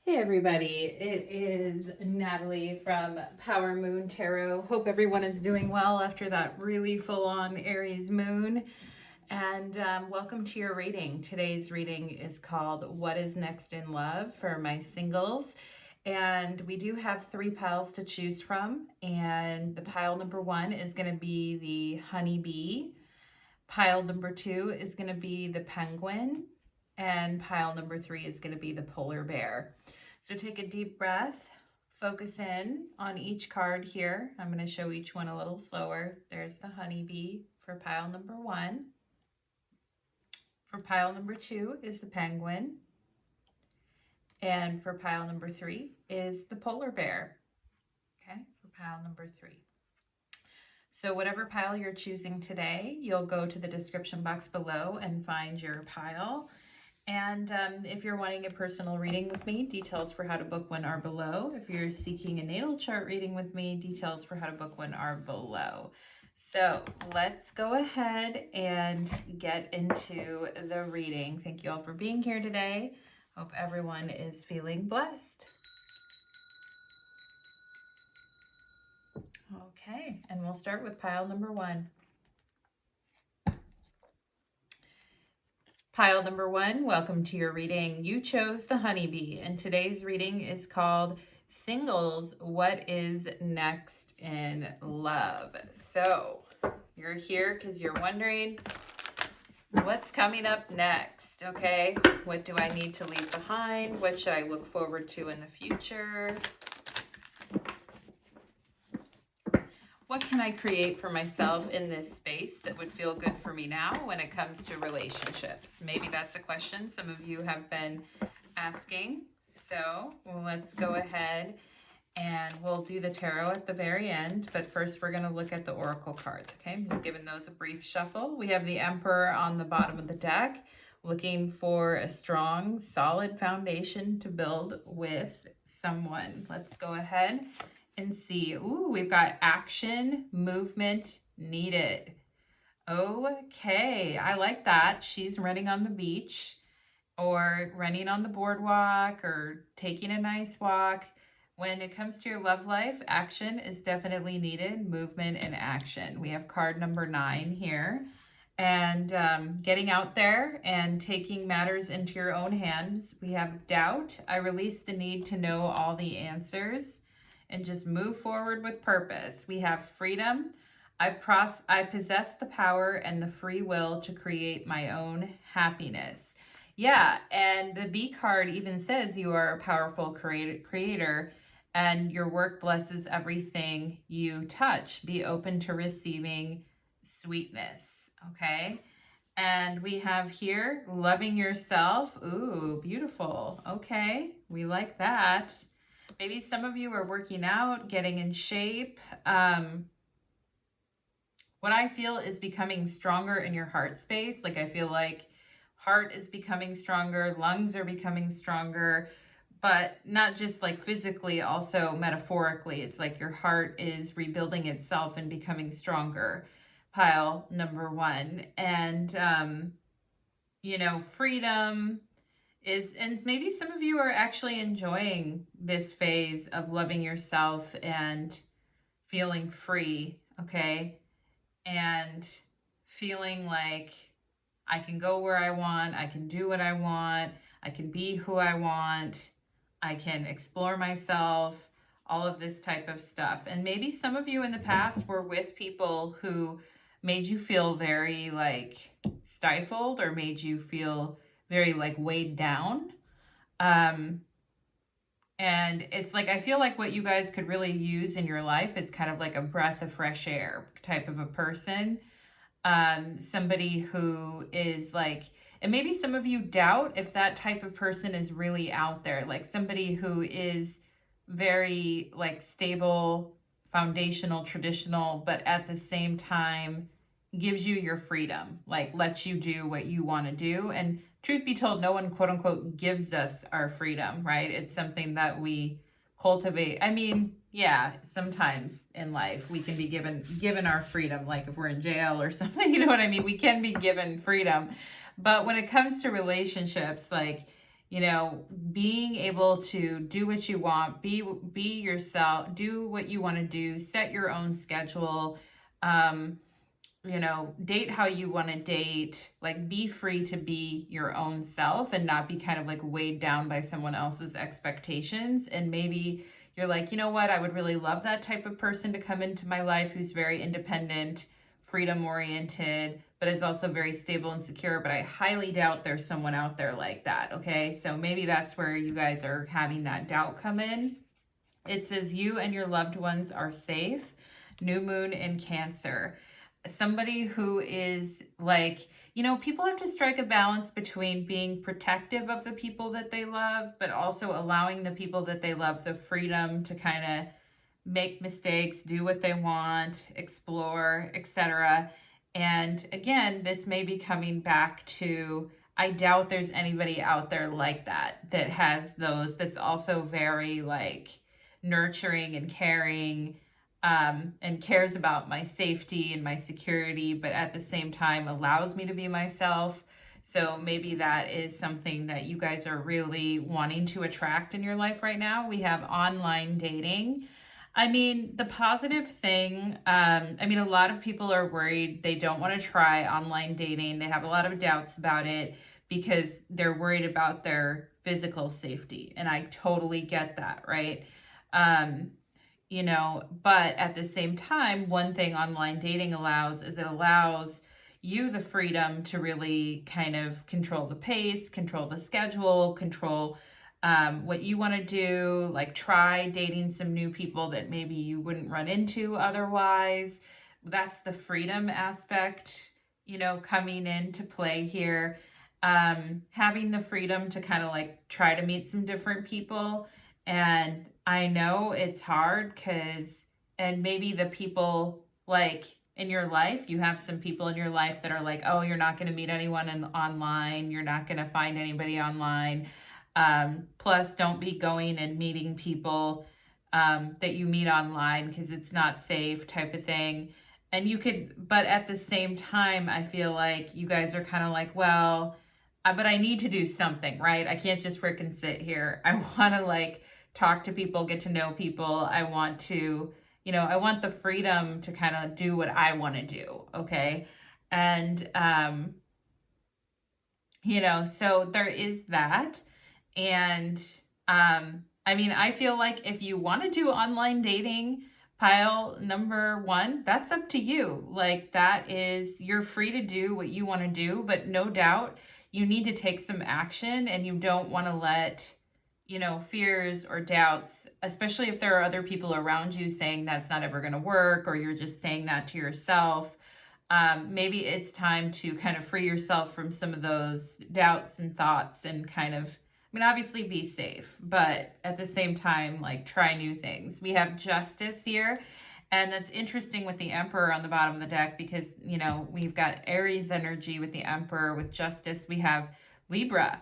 Hey everybody, it is Natalie from Power Moon Tarot. Hope everyone is doing well after that really full-on Aries moon. And welcome to your reading. Today's reading is called What is Next in Love for my singles. And we do have 3 piles to choose from. And the pile number 1 is going to be the honeybee. Pile number 2 is going to be the penguin. And pile number 3 is going to be the polar bear. So take a deep breath, focus in on each card here. I'm going to show each one a little slower. There's the honeybee for pile number 1. For pile number 2 is the penguin. And for pile number 3 is the polar bear. Okay, for pile number 3. So whatever pile you're choosing today, you'll go to the description box below and find your pile. And if you're wanting a personal reading with me, details for how to book one are below. If you're seeking a natal chart reading with me, details for how to book one are below. So let's go ahead and get into the reading. Thank you all for being here today. Hope everyone is feeling blessed. Okay, and we'll start with pile number 1. Pile number 1, welcome to your reading. You chose the honeybee, and today's reading is called Singles, What is Next in Love? So you're here because you're wondering what's coming up next, okay? What do I need to leave behind? What should I look forward to in the future? What can I create for myself in this space that would feel good for me now when it comes to relationships? Maybe that's a question some of you have been asking. So let's go ahead and we'll do the tarot at the very end. But first we're going to look at the oracle cards. Okay, I'm just giving those a brief shuffle. We have the Emperor on the bottom of the deck, looking for a strong, solid foundation to build with someone. Let's go ahead and see. Ooh, we've got action, movement needed. Okay, I like that. She's running on the beach or running on the boardwalk or taking a nice walk. When it comes to your love life, action is definitely needed, movement and action. We have card number 9 here. And getting out there and taking matters into your own hands. We have doubt. I release the need to know all the answers and just move forward with purpose. We have freedom. I possess the power and the free will to create my own happiness. Yeah, and the B card even says you are a powerful creator and your work blesses everything you touch. Be open to receiving sweetness, okay? And we have here, loving yourself. Ooh, beautiful. Okay, we like that. Maybe some of you are working out, getting in shape. What I feel is becoming stronger in your heart space. Like I feel like heart is becoming stronger, lungs are becoming stronger, but not just like physically, also metaphorically. It's like your heart is rebuilding itself and becoming stronger. Pile number 1. And, you know, freedom is, and maybe some of you are actually enjoying this phase of loving yourself and feeling free, okay? And feeling like I can go where I want, I can do what I want, I can be who I want, I can explore myself, all of this type of stuff. And maybe some of you in the past were with people who made you feel very like stifled or made you feel very like weighed down. And it's like, I feel like what you guys could really use in your life is kind of like a breath of fresh air type of a person. Somebody who is like, and maybe some of you doubt if that type of person is really out there, like somebody who is very like stable, foundational, traditional, but at the same time gives you your freedom, like lets you do what you want to do. And truth be told, no one quote unquote gives us our freedom, right? It's something that we cultivate. I mean, yeah, sometimes in life we can be given our freedom, like if we're in jail or something, you know what I mean? We can be given freedom. But when it comes to relationships, like you know, being able to do what you want, be yourself, do what you want to do, set your own schedule, um, you know, date how you want to date, like be free to be your own self and not be kind of like weighed down by someone else's expectations. And maybe you're like, you know what, I would really love that type of person to come into my life who's very independent, freedom oriented, but is also very stable and secure. But I highly doubt there's someone out there like that. Okay. So maybe that's where you guys are having that doubt come in. It says you and your loved ones are safe. New moon in Cancer. Somebody who is like, you know, people have to strike a balance between being protective of the people that they love, but also allowing the people that they love the freedom to kind of make mistakes, do what they want, explore, etc. And again, this may be coming back to, I doubt there's anybody out there like that that has those, that's also very like nurturing and caring, and cares about my safety and my security, but at the same time allows me to be myself. So maybe that is something that you guys are really wanting to attract in your life right now. We have online dating. I mean, the positive thing, I mean, a lot of people are worried. They don't want to try online dating. They have a lot of doubts about it because they're worried about their physical safety. And I totally get that, right? Um, you know, but at the same time, one thing online dating allows is it allows you the freedom to really kind of control the pace, control the schedule, control what you want to do, like try dating some new people that maybe you wouldn't run into otherwise. That's the freedom aspect, you know, coming into play here. Having the freedom to kind of like try to meet some different people. And I know it's hard because, and maybe the people like in your life, you have some people in your life that are like, oh, you're not going to meet anyone online. You're not going to find anybody online. Plus, don't be going and meeting people that you meet online because it's not safe, type of thing. And you could, but at the same time, I feel like you guys are kind of like, well, but I need to do something, right? I can't just freaking sit here. I want to like talk to people, get to know people. I want to, you know, I want the freedom to kind of do what I want to do. Okay. And, you know, so there is that. And I mean, I feel like if you want to do online dating, pile number one, that's up to you. Like, that is, you're free to do what you want to do, but no doubt you need to take some action and you don't want to let, you know, fears or doubts, especially if there are other people around you saying that's not ever going to work, or you're just saying that to yourself. Maybe it's time to kind of free yourself from some of those doubts and thoughts and kind of, I mean, obviously be safe, but at the same time, like try new things. We have Justice here. And that's interesting with the Emperor on the bottom of the deck because, you know, we've got Aries energy with the Emperor. With Justice, we have Libra.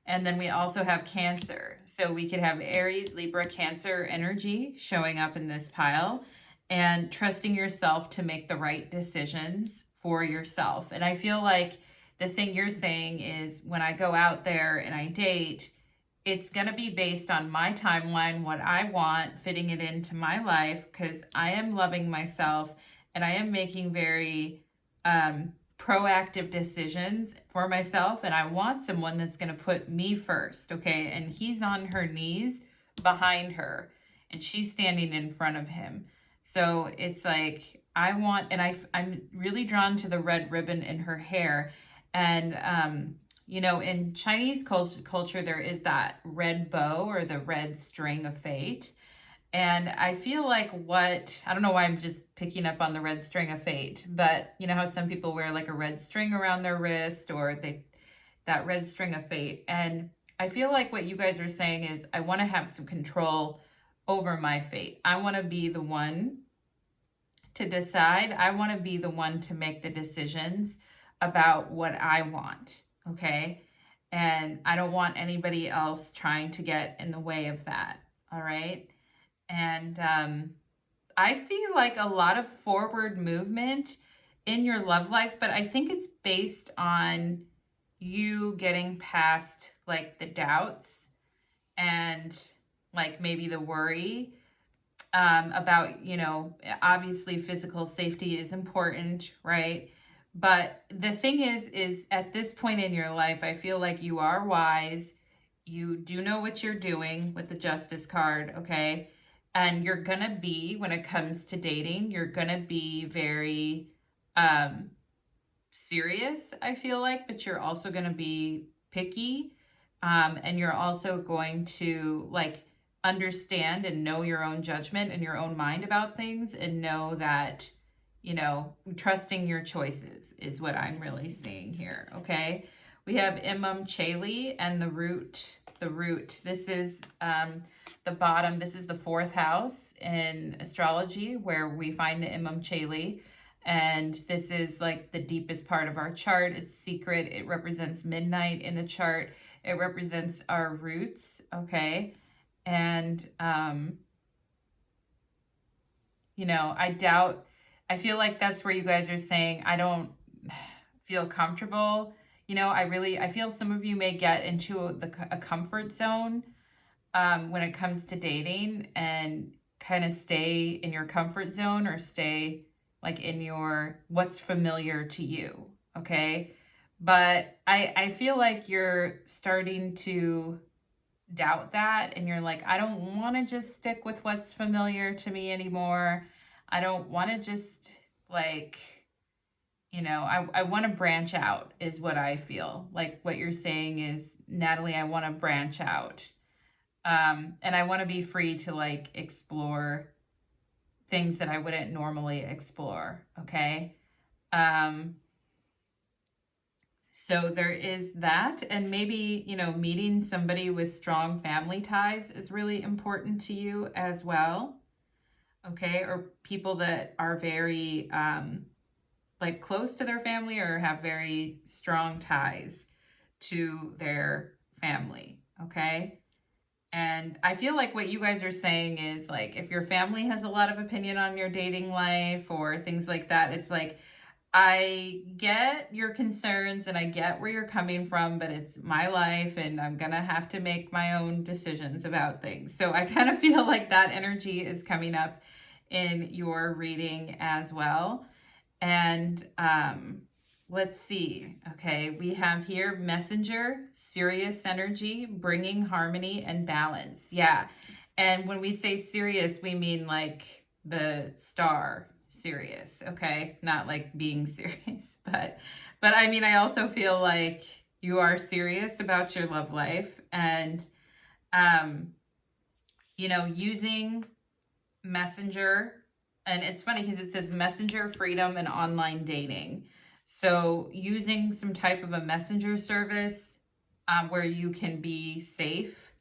And then we also have Cancer. So we could have Aries, Libra, Cancer energy showing up in this pile, and trusting yourself to make the right decisions for yourself. And I feel like the thing you're saying is when I go out there and I date, it's going to be based on my timeline, what I want, fitting it into my life, because I am loving myself and I am making very proactive decisions for myself. And I want someone that's going to put me first. Okay. And he's on her knees behind her and she's standing in front of him. So it's like, I want, and I'm really drawn to the red ribbon in her hair. And, you know, in Chinese culture, there is that red bow or the red string of fate. And I feel like I don't know why I'm just picking up on the red string of fate, but you know how some people wear like a red string around their wrist, or that red string of fate. And I feel like what you guys are saying is, I want to have some control over my fate. I want to be the one to decide. I want to be the one to make the decisions about what I want. Okay. And I don't want anybody else trying to get in the way of that. All right. And I see like a lot of forward movement in your love life, but I think it's based on you getting past like the doubts and like maybe the worry about, you know, obviously physical safety is important, right? But the thing is at this point in your life, I feel like you are wise. You do know what you're doing with the Justice card, okay? And you're gonna be, when it comes to dating, you're gonna be very um, serious, I feel like, but you're also going to be picky. And you're also going to like understand and know your own judgment and your own mind about things and know that, you know, trusting your choices is what I'm really seeing here. Okay. We have Imam Chali and the root. The root. This is the bottom. This is the fourth house in astrology where we find the Imam Chali. And this is like the deepest part of our chart. It's secret. It represents midnight in the chart. It represents our roots, okay? And, you know, I feel like that's where you guys are saying, I don't feel comfortable. You know, I feel some of you may get into a comfort zone when it comes to dating and kind of stay in your comfort zone or stay like in your what's familiar to you, okay? But I feel like you're starting to doubt that and you're like, I don't want to just stick with what's familiar to me anymore. I don't want to just like, you know, I want to branch out is what I feel. Like what you're saying is, Natalie, I want to branch out. And I want to be free to like explore things that I wouldn't normally explore. Okay. Um, so there is that. And maybe, you know, meeting somebody with strong family ties is really important to you as well. Okay. Or people that are very, like close to their family or have very strong ties to their family. Okay. And I feel like what you guys are saying is like, if your family has a lot of opinion on your dating life or things like that, it's like, I get your concerns and I get where you're coming from, but it's my life and I'm going to have to make my own decisions about things. So I kind of feel like that energy is coming up in your reading as well. And let's see. Okay, we have here Messenger, Sirius energy, bringing harmony and balance. Yeah. And when we say Sirius, we mean like the star Sirius, okay? Not like being serious, but I mean I also feel like you are serious about your love life and you know, using Messenger. And it's funny because it says Messenger, freedom, and online dating. So using some type of a messenger service where you can be safe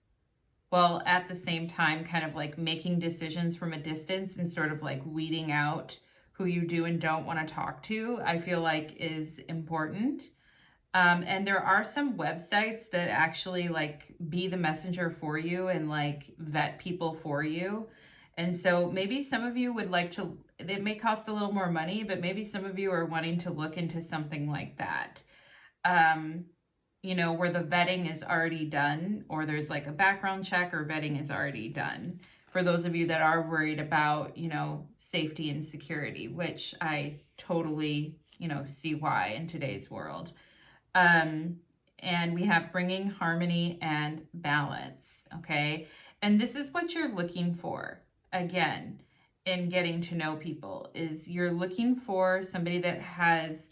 while at the same time kind of like making decisions from a distance and sort of like weeding out who you do and don't want to talk to, I feel like is important. And there are some websites that actually like be the messenger for you and like vet people for you. And so maybe some of you would like to, it may cost a little more money, but maybe some of you are wanting to look into something like that. You know, where the vetting is already done, or there's like a background check or vetting is already done. For those of you that are worried about, you know, safety and security, which I totally, you know, see why in today's world. And we have bringing harmony and balance, okay? And this is what you're looking for, again, in getting to know people, is you're looking for somebody that has,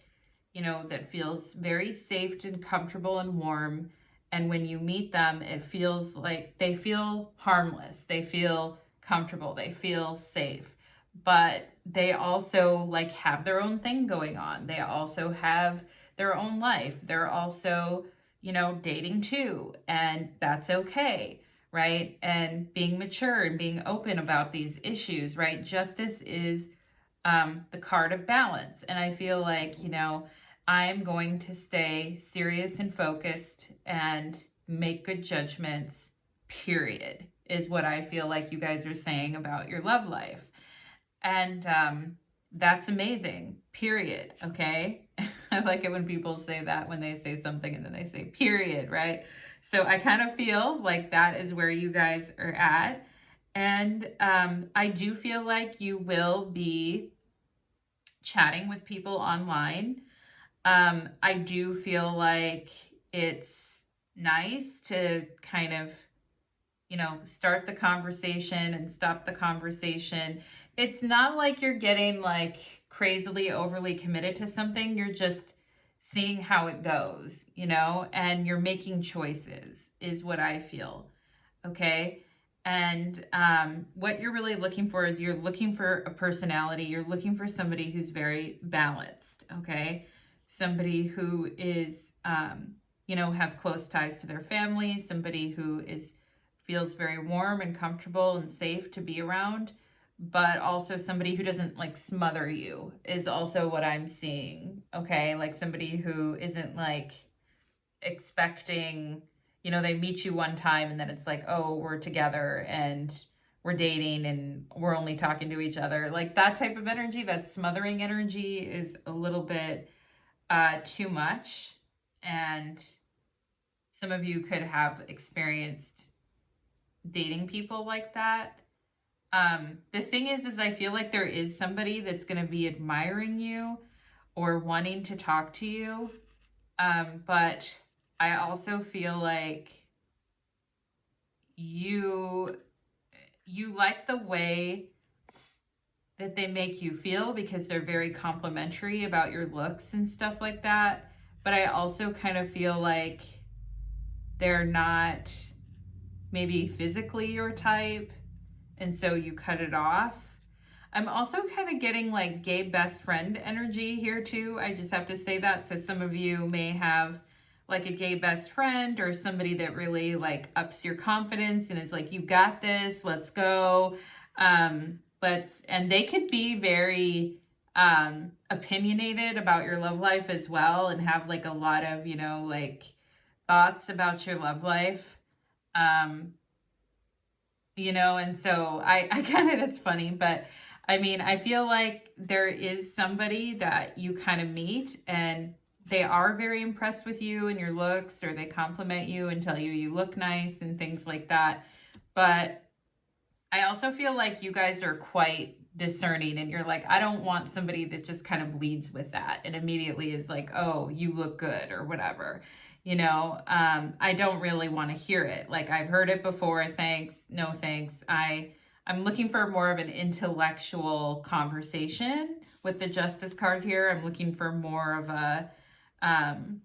you know, that feels very safe and comfortable and warm. And when you meet them, it feels like they feel harmless, they feel comfortable, they feel safe, but they also like have their own thing going on. They also have their own life. They're also, you know, dating too, and that's okay, right? And being mature and being open about these issues, right? Justice is the card of balance. And I feel like, you know, I'm going to stay serious and focused and make good judgments, period, is what I feel like you guys are saying about your love life. And that's amazing, period, okay? I like it when people say that when they say something and then they say period, right? So I kind of feel like that is where you guys are at. And I do feel like you will be chatting with people online. I do feel like it's nice to kind of, start the conversation and stop the conversation. It's not like you're getting like crazily overly committed to something. You're just seeing how it goes, and you're making choices, is what I feel. Okay. And what you're really looking for is you're looking for a personality. You're looking for somebody who's very balanced. Okay. Somebody who is, has close ties to their family, somebody who feels very warm and comfortable and safe to be around, but also somebody who doesn't like smother you is also what I'm seeing. Okay. Like somebody who isn't like expecting, they meet you one time and then it's like, oh, we're together and we're dating and we're only talking to each other. Like that type of energy, that smothering energy is a little bit too much. And some of you could have experienced dating people like that. The thing is I feel like there is somebody that's going to be admiring you or wanting to talk to you. But I also feel like you like the way that they make you feel because they're very complimentary about your looks and stuff like that. But I also kind of feel like they're not maybe physically your type, and so you cut it off. I'm also kind of getting like gay best friend energy here too. I just have to say that. So some of you may have like a gay best friend or somebody that really like ups your confidence and is like, you got this, let's go. And they could be very opinionated about your love life as well and have like a lot of, like thoughts about your love life. And so I kind of, that's funny, but I mean, I feel like there is somebody that you kind of meet and they are very impressed with you and your looks, or they compliment you and tell you you look nice and things like that. But I also feel like you guys are quite discerning and you're like, I don't want somebody that just kind of leads with that and immediately is like, oh, you look good or whatever. I don't really want to hear it. Like I've heard it before. Thanks. No, thanks. I'm looking for more of an intellectual conversation with the Justice card here. I'm looking for more of a, and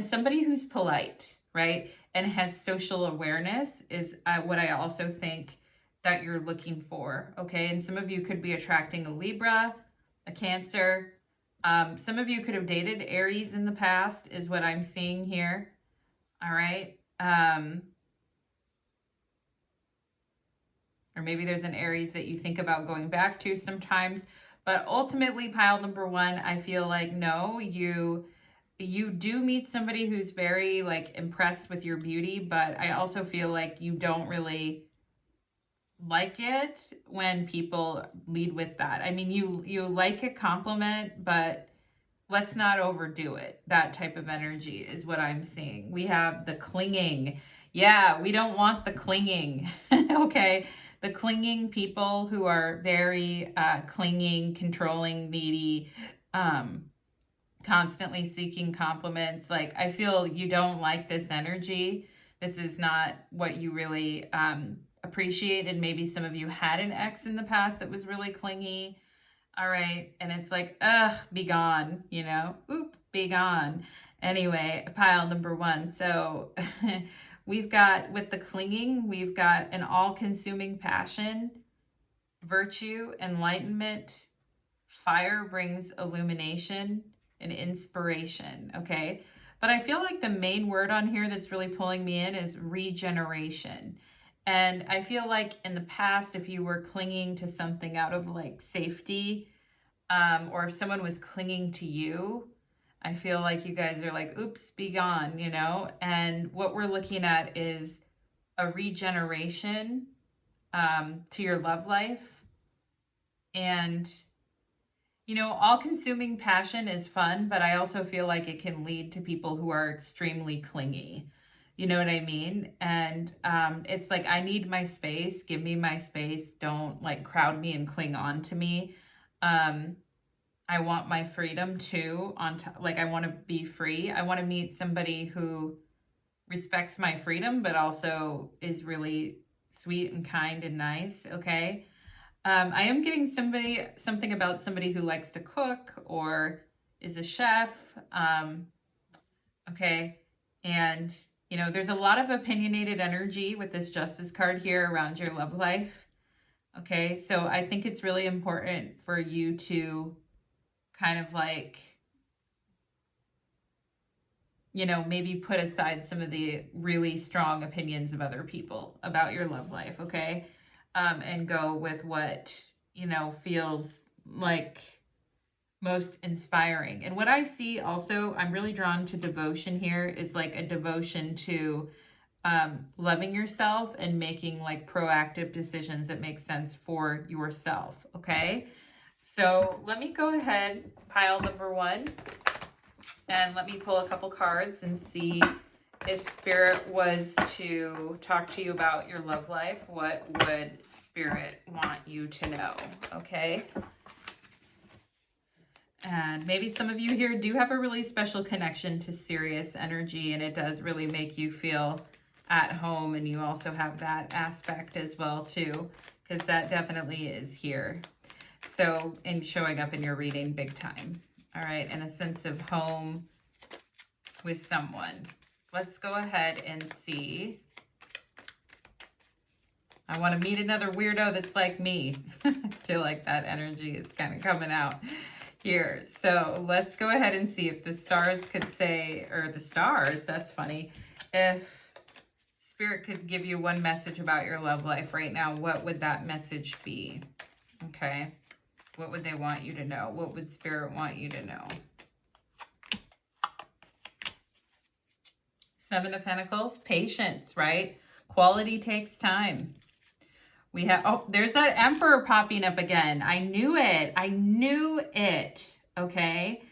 somebody who's polite, right? And has social awareness is what I also think that you're looking for. Okay. And some of you could be attracting a Libra, a Cancer. Some of you could have dated Aries in the past is what I'm seeing here. All right. Or maybe there's an Aries that you think about going back to sometimes. But ultimately, pile number one, I feel like, no, you do meet somebody who's very like impressed with your beauty, but I also feel like you don't really like it when people lead with that. I mean, you like a compliment, but let's not overdo it. That type of energy is what I'm seeing. We have the clinging. Yeah, we don't want the clinging. Okay. The clinging people who are very clinging, controlling, needy, constantly seeking compliments. Like, I feel you don't like this energy. This is not what you really appreciate. And maybe some of you had an ex in the past that was really clingy. All right. And it's like, ugh, be gone, oop, be gone. Anyway, pile number one. So we've got, with the clinging, we've got an all-consuming passion, virtue, enlightenment. Fire brings illumination and inspiration, okay? But I feel like the main word on here that's really pulling me in is regeneration. And I feel like in the past, if you were clinging to something out of like safety, or if someone was clinging to you, I feel like you guys are like, oops, be gone, And what we're looking at is a regeneration to your love life. And You know, all-consuming passion is fun, but I also feel like it can lead to people who are extremely clingy. You know what I mean? And it's like, I need my space. Give me my space. Don't like crowd me and cling on to me. Um, I want my freedom too. Like, I want to be free. I want to meet somebody who respects my freedom, but also is really sweet and kind and nice. Okay. I am getting something about somebody who likes to cook or is a chef. Okay. And, you know, there's a lot of opinionated energy with this Justice card here around your love life. Okay. So I think it's really important for you to kind of like, you know, maybe put aside some of the really strong opinions of other people about your love life. Okay. And go with what, you know, feels like most inspiring. And what I see also, I'm really drawn to devotion here, is like a devotion to loving yourself and making like proactive decisions that make sense for yourself. Okay. So let me go ahead, pile number 1, and let me pull a couple cards and see if Spirit was to talk to you about your love life. What would Spirit want you to know? Okay. And maybe some of you here do have a really special connection to Sirius energy, and it does really make you feel at home. And you also have that aspect as well too, because that definitely is here. So, in showing up in your reading big time. All right. And a sense of home with someone. Let's go ahead and see. I want to meet another weirdo that's like me. I feel like that energy is kind of coming out here. So let's go ahead and see if the stars could say, or the stars, that's funny. If Spirit could give you one message about your love life right now, what would that message be? Okay. What would they want you to know? What would Spirit want you to know? 7 of Pentacles, patience, right? Quality takes time. We have, oh, there's that Emperor popping up again. I knew it. I knew it. Okay.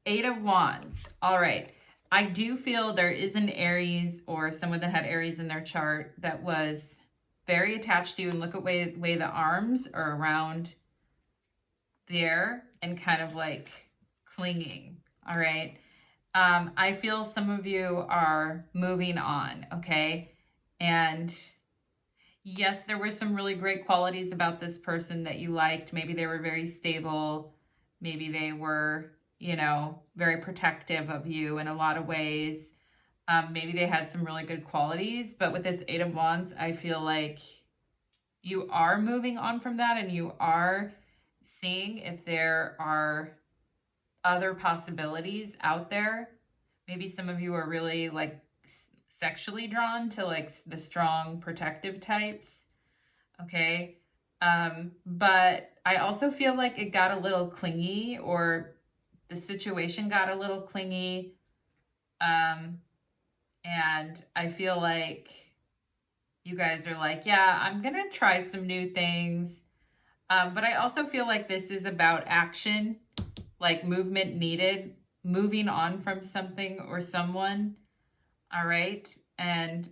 8 of Wands. All right. I do feel there is an Aries or someone that had Aries in their chart that was very attached to you. And look at way the arms are around there and kind of like clinging. All right. I feel some of you are moving on, okay? And yes, there were some really great qualities about this person that you liked. Maybe they were very stable. Maybe they were, you know, very protective of you in a lot of ways. Maybe they had some really good qualities. But with this 8 of Wands, I feel like you are moving on from that, and you are seeing if there are other possibilities out there. Maybe some of you are really like sexually drawn to like the strong protective types. Okay. But I also feel like it got a little clingy, or the situation got a little clingy. And I feel like you guys are like, yeah, I'm going to try some new things. But I also feel like this is about action, like movement needed, moving on from something or someone. All right. And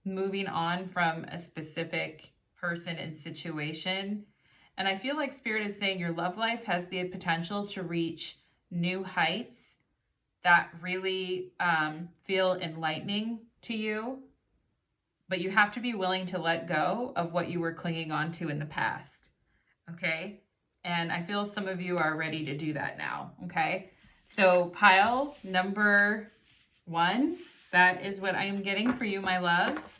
moving on from a specific person and situation. And I feel like Spirit is saying your love life has the potential to reach new heights that really feel enlightening to you. But you have to be willing to let go of what you were clinging on to in the past. Okay. And I feel some of you are ready to do that now. Okay. So pile number 1, that is what I am getting for you, my loves.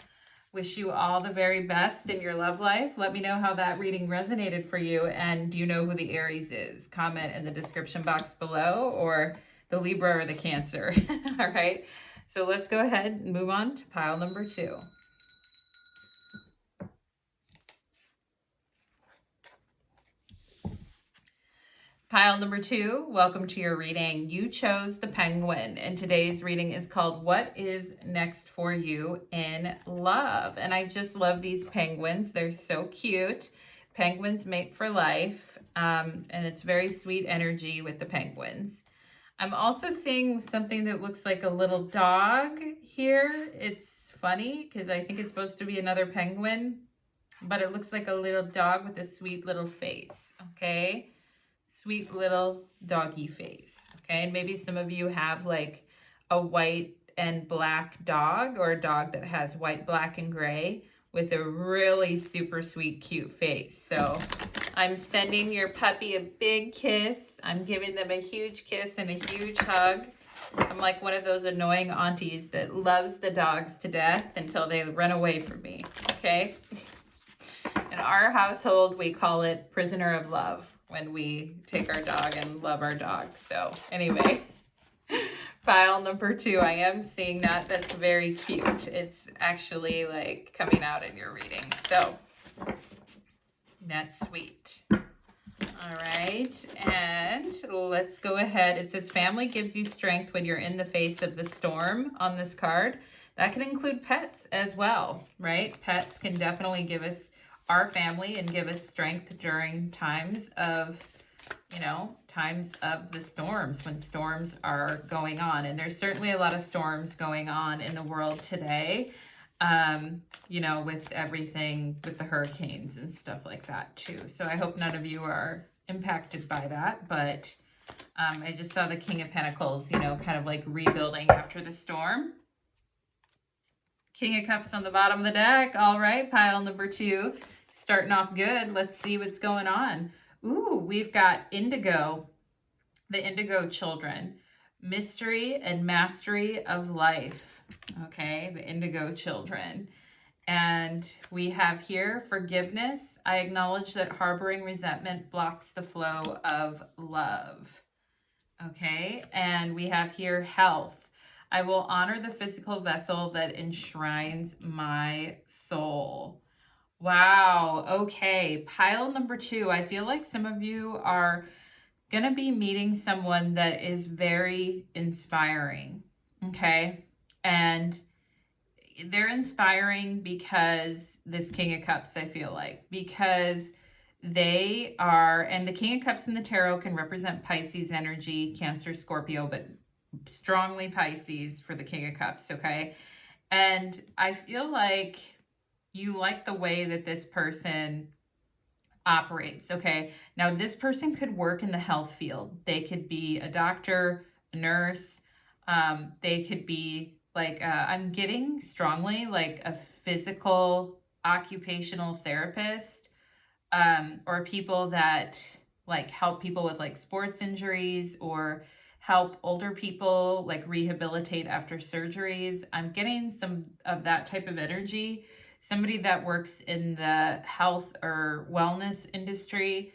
Wish you all the very best in your love life. Let me know how that reading resonated for you. And do you know who the Aries is? Comment in the description box below, or the Libra or the Cancer. All right. So let's go ahead and move on to pile number 2. Pile number 2, welcome to your reading. You chose the Penguin, and today's reading is called What is Next for You in Love? And I just love these penguins. They're so cute. Penguins mate for life. And it's very sweet energy with the penguins. I'm also seeing something that looks like a little dog here. It's funny because I think it's supposed to be another penguin, but it looks like a little dog with a sweet little face, okay? Sweet little doggy face, okay? And maybe some of you have like a white and black dog, or a dog that has white, black, and gray with a really super sweet, cute face. So I'm sending your puppy a big kiss. I'm giving them a huge kiss and a huge hug. I'm like one of those annoying aunties that loves the dogs to death until they run away from me, okay? In our household, we call it prisoner of love when we take our dog and love our dog. So anyway, file number 2, I am seeing that. That's very cute. It's actually like coming out in your reading. So that's sweet. All right, and let's go ahead. It says family gives you strength when you're in the face of the storm on this card. That can include pets as well, right? Pets can definitely give us our family and give us strength during times of, you know, times of the storms, when storms are going on. And there's certainly a lot of storms going on in the world today, you know, with everything, with the hurricanes and stuff like that too. So I hope none of you are impacted by that, but I just saw the King of Pentacles, you know, kind of like rebuilding after the storm. King of Cups on the bottom of the deck. All right, pile number 2. Starting off good. Let's see what's going on. Ooh, we've got Indigo, the Indigo children. Mystery and mastery of life. Okay, the Indigo children. And we have here forgiveness. I acknowledge that harboring resentment blocks the flow of love. Okay, and we have here health. I will honor the physical vessel that enshrines my soul. Wow. Okay. Pile number 2. I feel like some of you are going to be meeting someone that is very inspiring. Okay. And they're inspiring because this King of Cups, I feel like, because they are, and the King of Cups in the tarot can represent Pisces energy, Cancer, Scorpio, but strongly Pisces for the King of Cups. Okay. And I feel like you like the way that this person operates, okay? Now, this person could work in the health field. They could be a doctor, a nurse. They could be like, I'm getting strongly like a physical occupational therapist, or people that like help people with like sports injuries, or help older people like rehabilitate after surgeries. I'm getting some of that type of energy. Somebody that works in the health or wellness industry,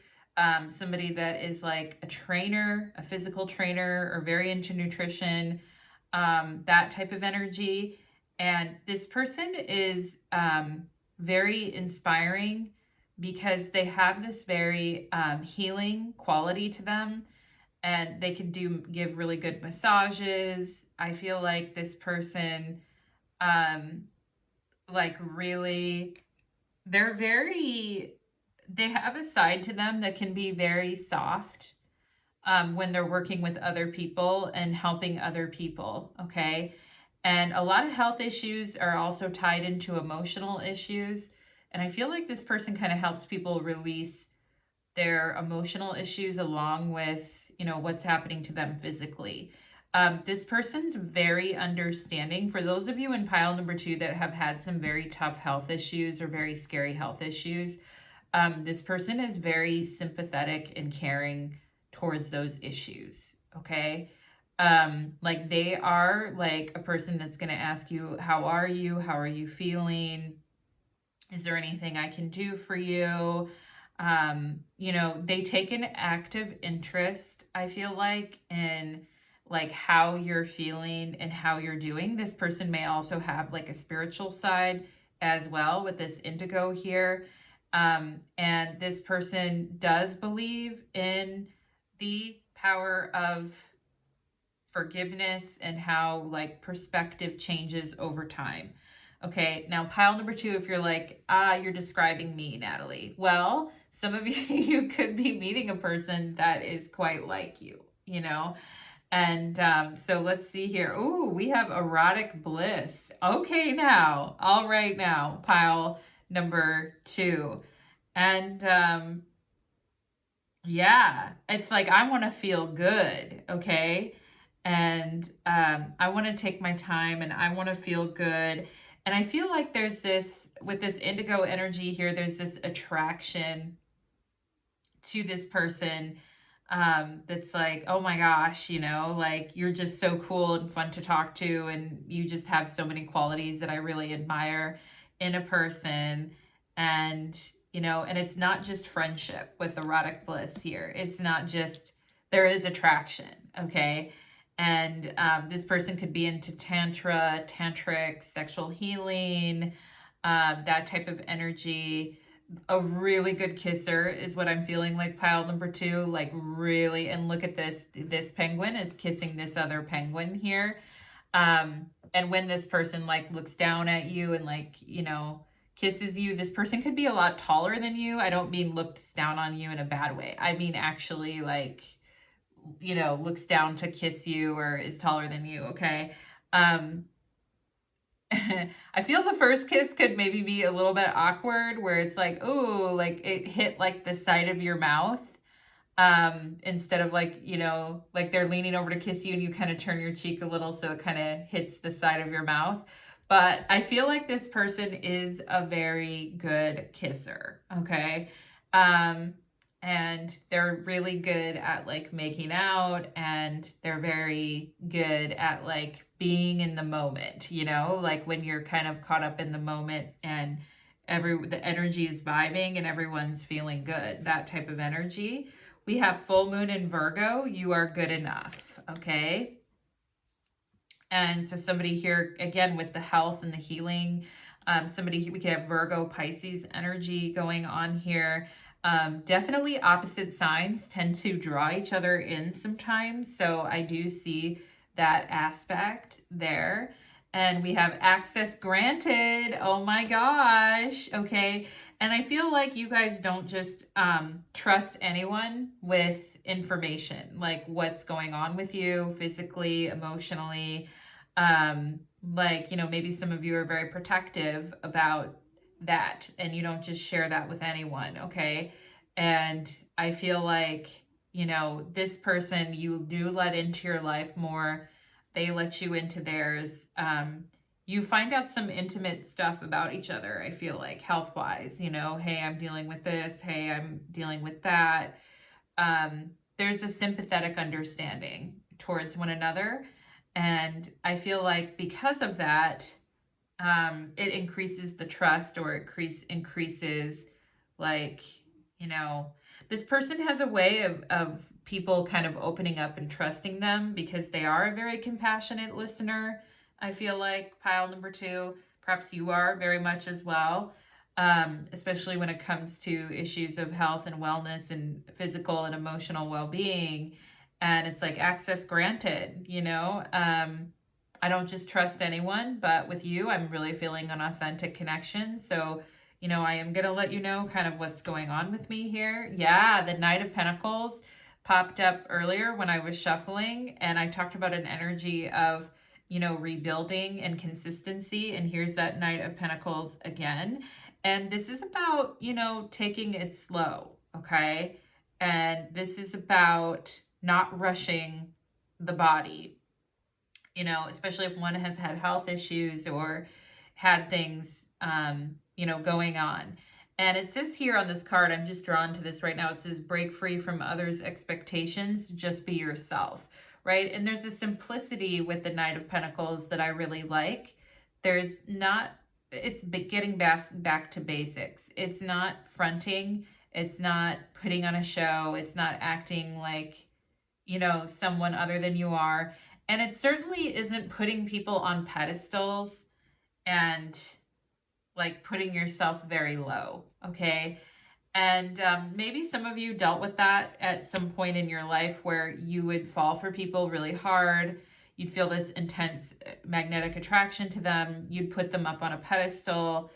somebody that is like a trainer, a physical trainer, or very into nutrition, that type of energy. And this person is very inspiring because they have this very healing quality to them, and they can give really good massages. I feel like this person, like really, they have a side to them that can be very soft when they're working with other people and helping other people, okay? And a lot of health issues are also tied into emotional issues. And I feel like this person kind of helps people release their emotional issues along with, you know, what's happening to them physically. This person's very understanding. For those of you in pile number 2 that have had some very tough health issues or very scary health issues, this person is very sympathetic and caring towards those issues, okay? Like they are like a person that's going to ask you, how are you? How are you feeling? Is there anything I can do for you? You know, they take an active interest, I feel like, in like how you're feeling and how you're doing. This person may also have like a spiritual side as well with this indigo here. And this person does believe in the power of forgiveness and how like perspective changes over time. Okay, now pile number 2, if you're like, you're describing me, Natalie. Well, some of you, you could be meeting a person that is quite like you, you know? And so let's see here. Ooh, we have erotic bliss. Okay, now, all right, now, pile number 2. And yeah, it's like I want to feel good, okay? And I want to take my time and I want to feel good. And I feel like there's this, with this indigo energy here, there's this attraction to this person that's like, oh my gosh, you know, like you're just so cool and fun to talk to, and you just have so many qualities that I really admire in a person. And you know, and it's not just friendship with erotic bliss here. It's not just, there is attraction, okay? And this person could be into tantra, tantric, sexual healing, that type of energy. A really good kisser is what I'm feeling like, pile number 2, like really. And look at this penguin is kissing this other penguin here. And when this person like looks down at you and like, you know, kisses you, this person could be a lot taller than you. I don't mean looks down on you in a bad way. I mean actually like, you know, looks down to kiss you or is taller than you, okay? I feel the first kiss could maybe be a little bit awkward, where it's like, oh, like it hit like the side of your mouth, instead of like, you know, like they're leaning over to kiss you and you kind of turn your cheek a little so it kind of hits the side of your mouth. But I feel like this person is a very good kisser, okay? Um, and they're really good at like making out, and they're very good at like being in the moment, you know, like when you're kind of caught up in the moment and the energy is vibing and everyone's feeling good, that type of energy. We have full moon in Virgo. You are good enough, okay? And so somebody here, again, with the health and the healing, somebody, we could have Virgo, Pisces energy going on here. Definitely opposite signs tend to draw each other in sometimes. So I do see that aspect there. And we have access granted. Oh my gosh. Okay. And I feel like you guys don't just trust anyone with information, like what's going on with you physically, emotionally. Like, you know, maybe some of you are very protective about that and you don't just share that with anyone, okay? And I feel like, you know, this person you do let into your life more, they let you into theirs. You find out some intimate stuff about each other, I feel like, health wise, you know, hey, I'm dealing with this, hey, I'm dealing with that. There's a sympathetic understanding towards one another. And I feel like because of that, it increases the trust, or increases like, you know, this person has a way of people kind of opening up and trusting them because they are a very compassionate listener. I feel like, pile number 2, perhaps you are very much as well, especially when it comes to issues of health and wellness and physical and emotional well-being. And it's like access granted, you know. I don't just trust anyone, but with you, I'm really feeling an authentic connection. So, you know, I am going to let you know kind of what's going on with me here. Yeah, the Knight of Pentacles popped up earlier when I was shuffling, and I talked about an energy of, you know, rebuilding and consistency. And here's that Knight of Pentacles again. And this is about, you know, taking it slow, okay? And this is about not rushing the body, you know, especially if one has had health issues or had things, you know, going on. And it says here on this card, I'm just drawn to this right now. It says, break free from others' expectations, just be yourself, right? And there's a simplicity with the Knight of Pentacles that I really like. There's not, it's getting back to basics. It's not fronting. It's not putting on a show. It's not acting like, you know, someone other than you are. And it certainly isn't putting people on pedestals and like putting yourself very low, okay? And maybe some of you dealt with that at some point in your life where you would fall for people really hard. you'd feel this intense magnetic attraction to them. You'd put them up on a pedestal,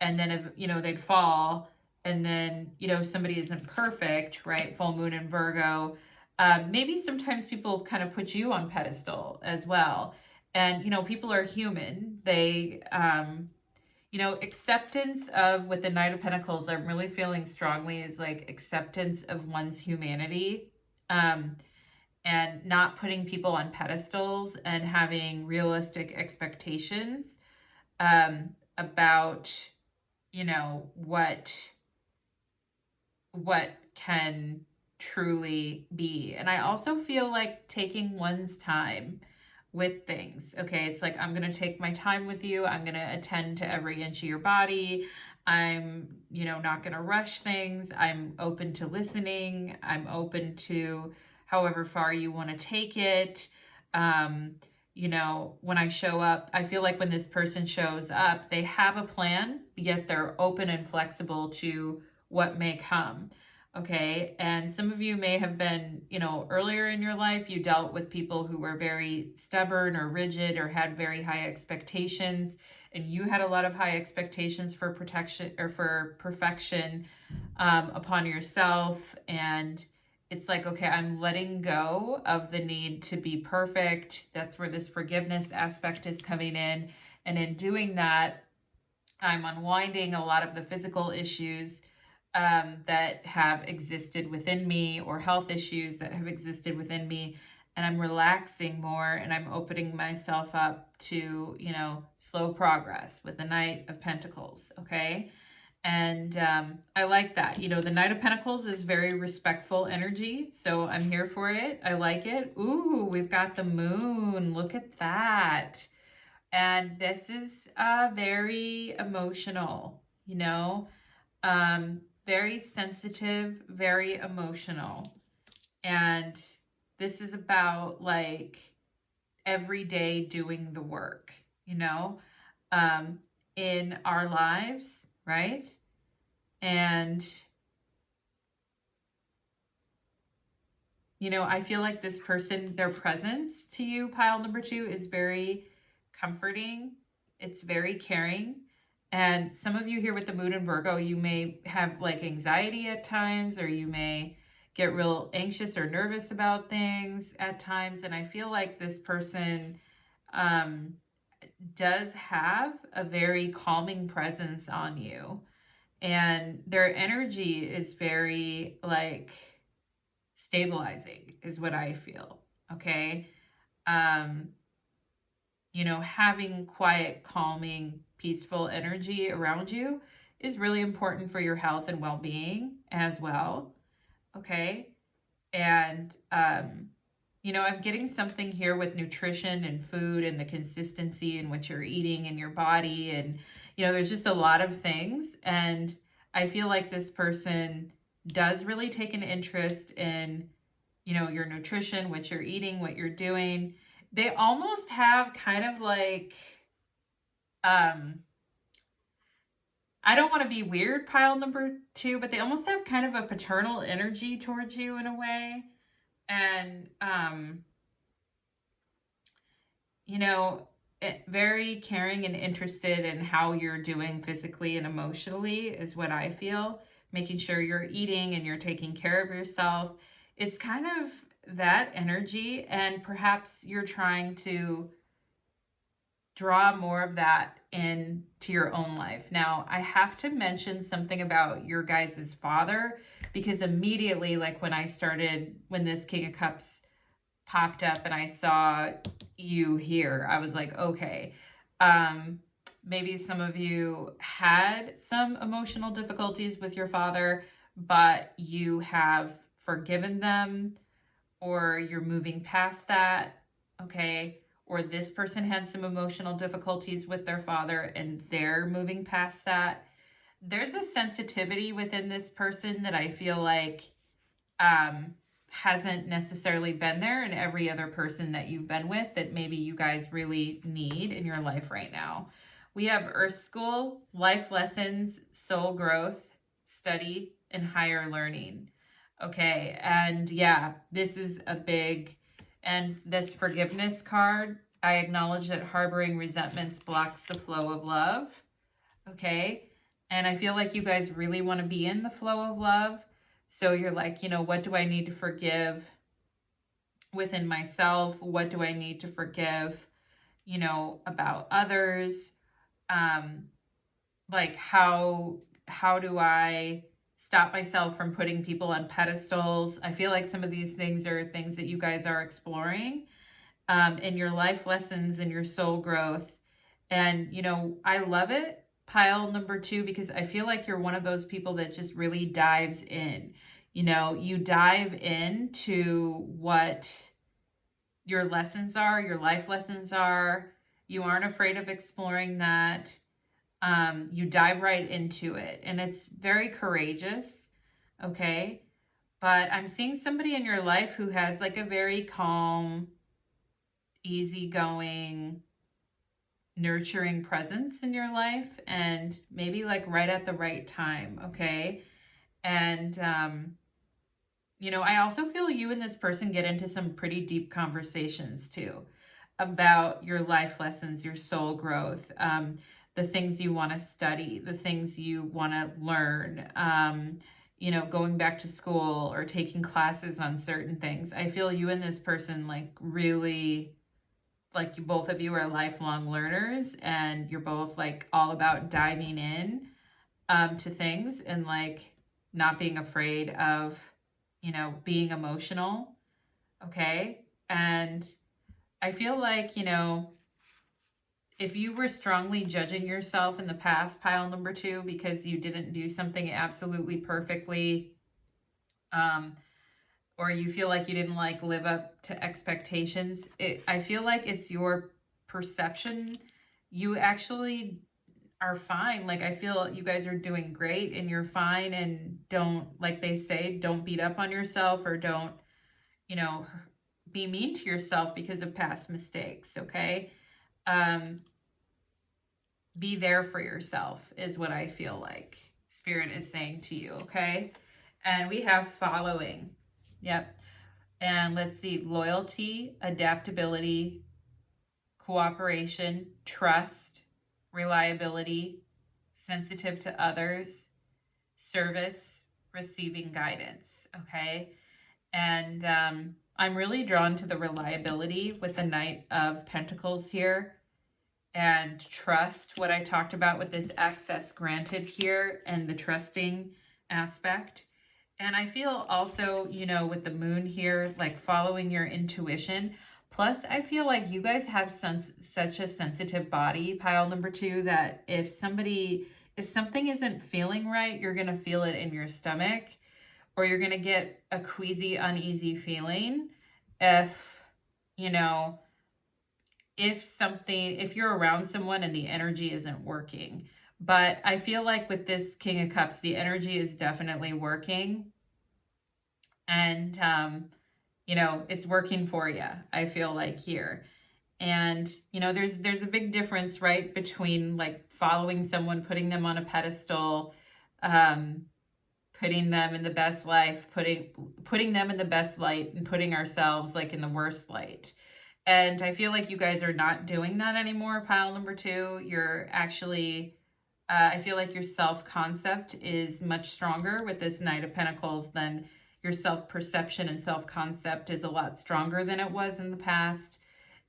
and then if, they'd fall, and then, somebody isn't perfect, right? Full moon in Virgo. Maybe sometimes people kind of put you on pedestal as well. And, people are human. They, acceptance of, with the Knight of Pentacles, I'm really feeling strongly is like acceptance of one's humanity. And not putting people on pedestals and having realistic expectations about, what can truly be. And I also feel like taking one's time with things. Okay, it's like, I'm going to take my time with you. I'm going to attend to every inch of your body. I'm, not going to rush things. I'm open to listening. I'm open to however far you want to take it. When I show up, I feel like when this person shows up, they have a plan, yet they're open and flexible to what may come. Okay. And some of you may have been, earlier in your life, you dealt with people who were very stubborn or rigid or had very high expectations. And you had a lot of high expectations for protection or for perfection upon yourself. And it's like, okay, I'm letting go of the need to be perfect. That's where this forgiveness aspect is coming in. And in doing that, I'm unwinding a lot of the physical issues that have existed within me, or health issues that have existed within me. And I'm relaxing more, and I'm opening myself up to, slow progress with the Knight of Pentacles. Okay. And I like that. The Knight of Pentacles is very respectful energy. So I'm here for it. I like it. Ooh, we've got the moon. Look at that. And this is very emotional, very sensitive, very emotional. And this is about like every day doing the work, in our lives, right? And, I feel like this person, their presence to you, pile number 2, is very comforting. It's very caring. And some of you here with the moon in Virgo, you may have like anxiety at times, or you may get real anxious or nervous about things at times. And I feel like this person does have a very calming presence on you. And their energy is very like stabilizing is what I feel. Okay. Having quiet, calming, peaceful energy around you is really important for your health and well-being as well. Okay. And, I'm getting something here with nutrition and food and the consistency in what you're eating in your body. And, there's just a lot of things. And I feel like this person does really take an interest in, your nutrition, what you're eating, what you're doing. They almost have kind of like, I don't want to be weird, pile number 2, but they almost have kind of a paternal energy towards you in a way. And, very caring and interested in how you're doing physically and emotionally is what I feel. Making sure you're eating and you're taking care of yourself. It's kind of that energy, and perhaps you're trying to draw more of that into your own life. Now, I have to mention something about your guys' father, because immediately, like when this King of Cups popped up and I saw you here, I was like, okay, maybe some of you had some emotional difficulties with your father, but you have forgiven them, or you're moving past that. Okay. Or this person had some emotional difficulties with their father and they're moving past that. There's a sensitivity within this person that I feel like hasn't necessarily been there in every other person that you've been with, that maybe you guys really need in your life right now. We have Earth School, life lessons, soul growth, study, and higher learning. Okay. And yeah, this is a big And this forgiveness card, I acknowledge that harboring resentments blocks the flow of love. Okay. And I feel like you guys really want to be in the flow of love. So you're like, you know, what do I need to forgive within myself? What do I need to forgive, you know, about others? Like how do I stop myself from putting people on pedestals? I feel like some of these things are things that you guys are exploring in your life lessons and your soul growth. And, you know, I love it, pile number 2, because I feel like you're one of those people that just really dives in. You know, you dive into what your lessons are, your life lessons are. You aren't afraid of exploring that. You dive right into it, and it's very courageous. Okay. But I'm seeing somebody in your life who has like a very calm, easygoing, nurturing presence in your life, and maybe like right at the right time. Okay. And, you know, I also feel you and this person get into some pretty deep conversations too about your life lessons, your soul growth, the things you want to study, the things you want to learn, you know, going back to school or taking classes on certain things. I feel you and this person like really, like you, both of you are lifelong learners, and you're both like all about diving in to things, and like not being afraid of, you know, being emotional. Okay. And I feel like, you know, if you were strongly judging yourself in the past, pile number 2, because you didn't do something absolutely perfectly, um, or you feel like you didn't like live up to expectations, I feel like it's your perception. You actually are fine. Like, I feel you guys are doing great and you're fine, and don't, like they say, don't beat up on yourself, or don't, you know, be mean to yourself because of past mistakes. Okay. Be there for yourself is what I feel like Spirit is saying to you. Okay. And we have following. Yep. And let's see, loyalty, adaptability, cooperation, trust, reliability, sensitive to others, service, receiving guidance. Okay. And I'm really drawn to the reliability with the Knight of Pentacles here, and trust, what I talked about with this access granted here and the trusting aspect. And I feel also, you know, with the moon here, like following your intuition. Plus, I feel like you guys have such a sensitive body, pile number 2, that if something isn't feeling right, you're going to feel it in your stomach, or you're going to get a queasy, uneasy feeling if, you know, if you're around someone and the energy isn't working. But I feel like with this King of Cups, the energy is definitely working. And, you know, it's working for you, I feel like here. And, you know, there's a big difference, right, between like following someone, putting them on a pedestal, putting them in the best life, putting them in the best light, and putting ourselves like in the worst light. And I feel like you guys are not doing that anymore, pile number 2. You're actually, I feel like your self-concept is much stronger with this Knight of Pentacles than your self-perception, and self-concept is a lot stronger than it was in the past.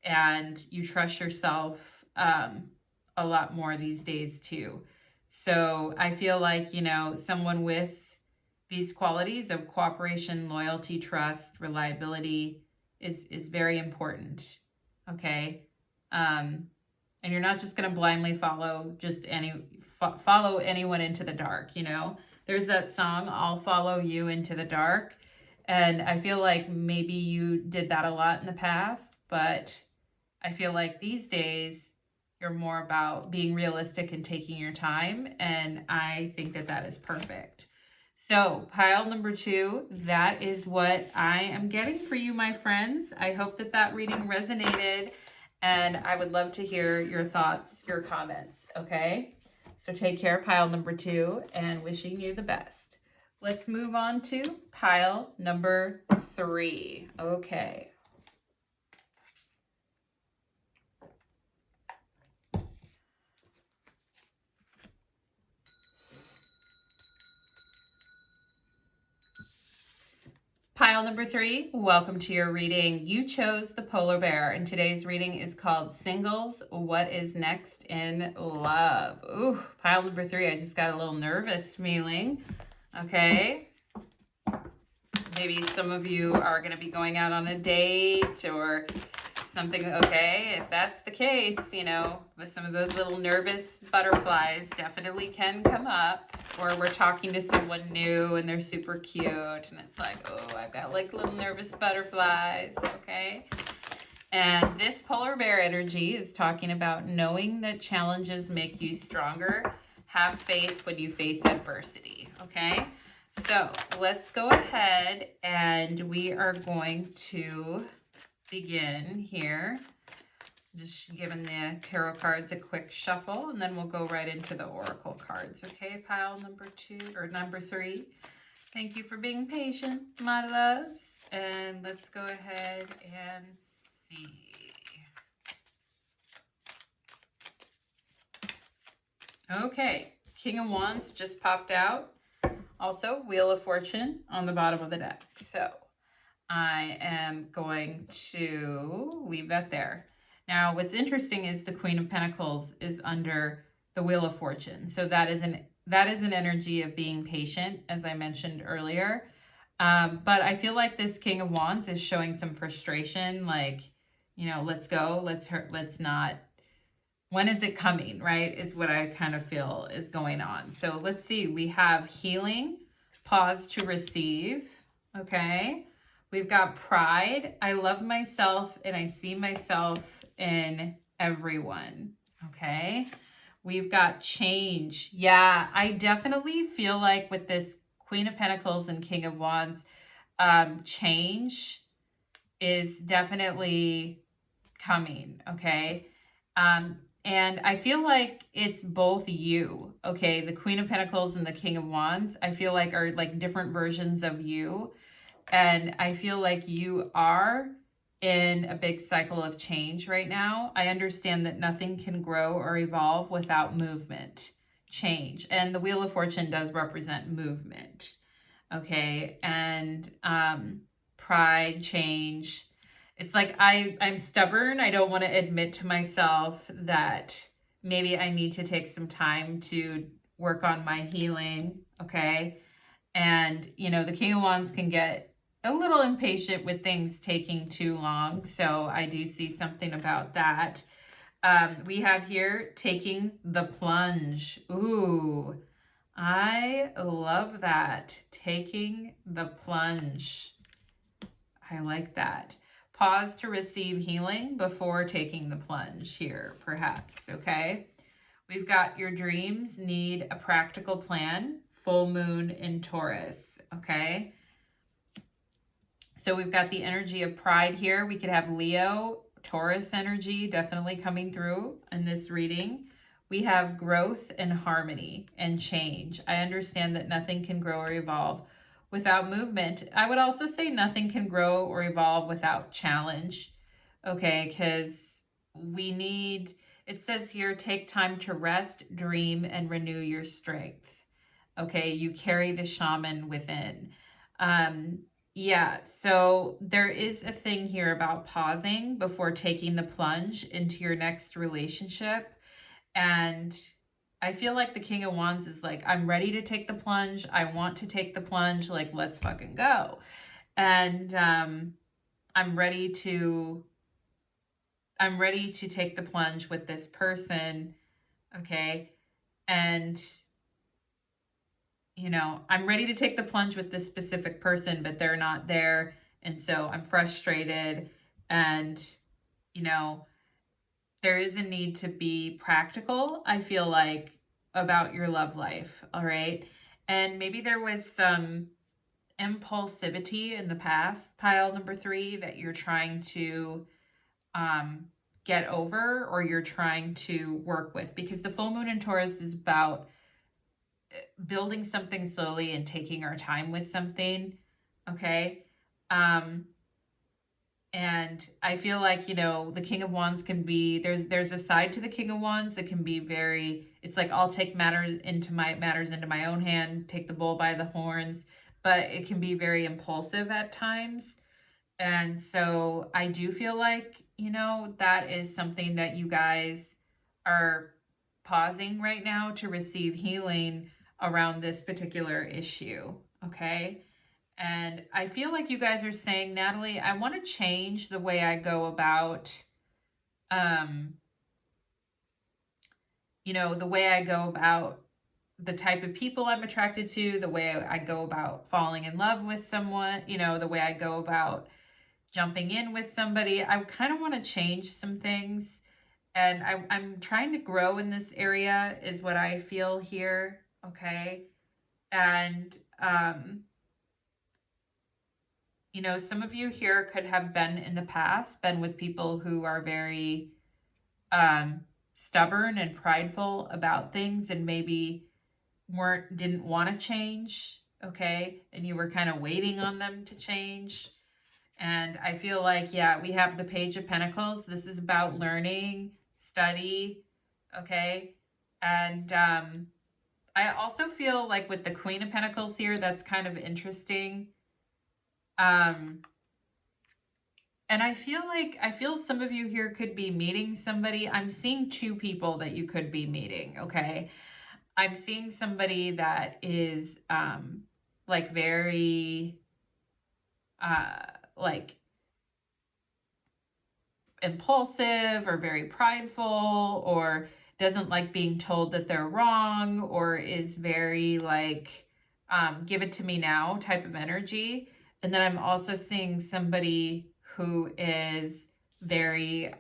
And you trust yourself a lot more these days too. So I feel like, you know, someone with these qualities of cooperation, loyalty, trust, reliability is very important. Okay. And you're not just going to blindly follow follow anyone into the dark. You know, there's that song, I'll Follow You Into the Dark. And I feel like maybe you did that a lot in the past, but I feel like these days you're more about being realistic and taking your time. And I think that that is perfect. So pile number 2, that is what I am getting for you, my friends. I hope that that reading resonated, and I would love to hear your thoughts, your comments, okay? So take care, pile number 2, and wishing you the best. Let's move on to pile number 3. Okay. Pile number 3, welcome to your reading. You chose the polar bear, and today's reading is called Singles, What is Next in Love? Ooh, pile number 3, I just got a little nervous feeling. Okay. Maybe some of you are going to be going out on a date or something. Okay, if that's the case, you know, with some of those little nervous butterflies definitely can come up. Or we're talking to someone new and they're super cute and it's like, oh, I've got like little nervous butterflies. Okay. And this polar bear energy is talking about knowing that challenges make you stronger. Have faith when you face adversity. Okay. So let's go ahead and we are going to begin here. Just giving the tarot cards a quick shuffle, and then we'll go right into the oracle cards. Okay, pile number 2 or number 3. Thank you for being patient, my loves. And let's go ahead and see. Okay, King of Wands just popped out. Also, Wheel of Fortune on the bottom of the deck. So I am going to leave that there. Now, what's interesting is the Queen of Pentacles is under the Wheel of Fortune. So that is an energy of being patient, as I mentioned earlier. But I feel like this King of Wands is showing some frustration, like, you know, let's go, let's not. When is it coming, right? Is what I kind of feel is going on. So let's see. We have healing, pause to receive. Okay. We've got pride. I love myself and I see myself in everyone. Okay. We've got change. Yeah, I definitely feel like with this Queen of Pentacles and King of Wands, change is definitely coming. Okay. And I feel like it's both you. Okay. The Queen of Pentacles and the King of Wands, I feel like are like different versions of you. And I feel like you are in a big cycle of change right now. I understand that nothing can grow or evolve without movement, change. And the Wheel of Fortune does represent movement. Okay. And pride, change. It's like I'm stubborn. I don't want to admit to myself that maybe I need to take some time to work on my healing. Okay. And, you know, the King of Wands can get a little impatient with things taking too long. So I do see something about that. We have here taking the plunge. Ooh, I love that. Taking the plunge. I like that. Pause to receive healing before taking the plunge here, perhaps. Okay. We've got your dreams need a practical plan. Full moon in Taurus. Okay. So we've got the energy of pride here. We could have Leo, Taurus energy definitely coming through in this reading. We have growth and harmony and change. I understand that nothing can grow or evolve without movement. I would also say nothing can grow or evolve without challenge. Okay, because we need, it says here, take time to rest, dream, and renew your strength. Okay, you carry the shaman within. Yeah, so there is a thing here about pausing before taking the plunge into your next relationship. And I feel like the King of Wands is like, I'm ready to take the plunge. I want to take the plunge. Like, let's fucking go. And I'm ready to take the plunge with this person. Okay. And you know, I'm ready to take the plunge with this specific person, but they're not there. And so I'm frustrated. And, you know, there is a need to be practical, I feel like, about your love life. All right. And maybe there was some impulsivity in the past, pile number 3, that you're trying to get over or you're trying to work with, because the full moon in Taurus is about building something slowly and taking our time with something. Okay. And I feel like, you know, the King of Wands can be, there's a side to the King of Wands that can be very, it's like, I'll take matters into my own hand, take the bull by the horns. but it can be very impulsive at times. And so I do feel like, that is something that you guys are pausing right now to receive healing around this particular issue. Okay. And I feel like you guys are saying, Natalie, I want to change the way I go about, um, the way I go about the type of people I'm attracted to, the way I go about falling in love with someone, the way I go about jumping in with somebody. I kind of want to change some things. And I'm trying to grow in this area, is what I feel here. Okay. And, some of you here could have been in the past, been with people who are very stubborn and prideful about things and maybe didn't want to change. Okay. And you were kind of waiting on them to change. And I feel like, yeah, we have the Page of Pentacles. This is about learning, study, okay? And I also feel like with the Queen of Pentacles here, that's kind of interesting. And I feel some of you here could be meeting somebody. I'm seeing two people that you could be meeting, okay? I'm seeing somebody that is like very like impulsive or very prideful, or doesn't like being told that they're wrong, or is very like give it to me now type of energy. And then I'm also seeing somebody who is very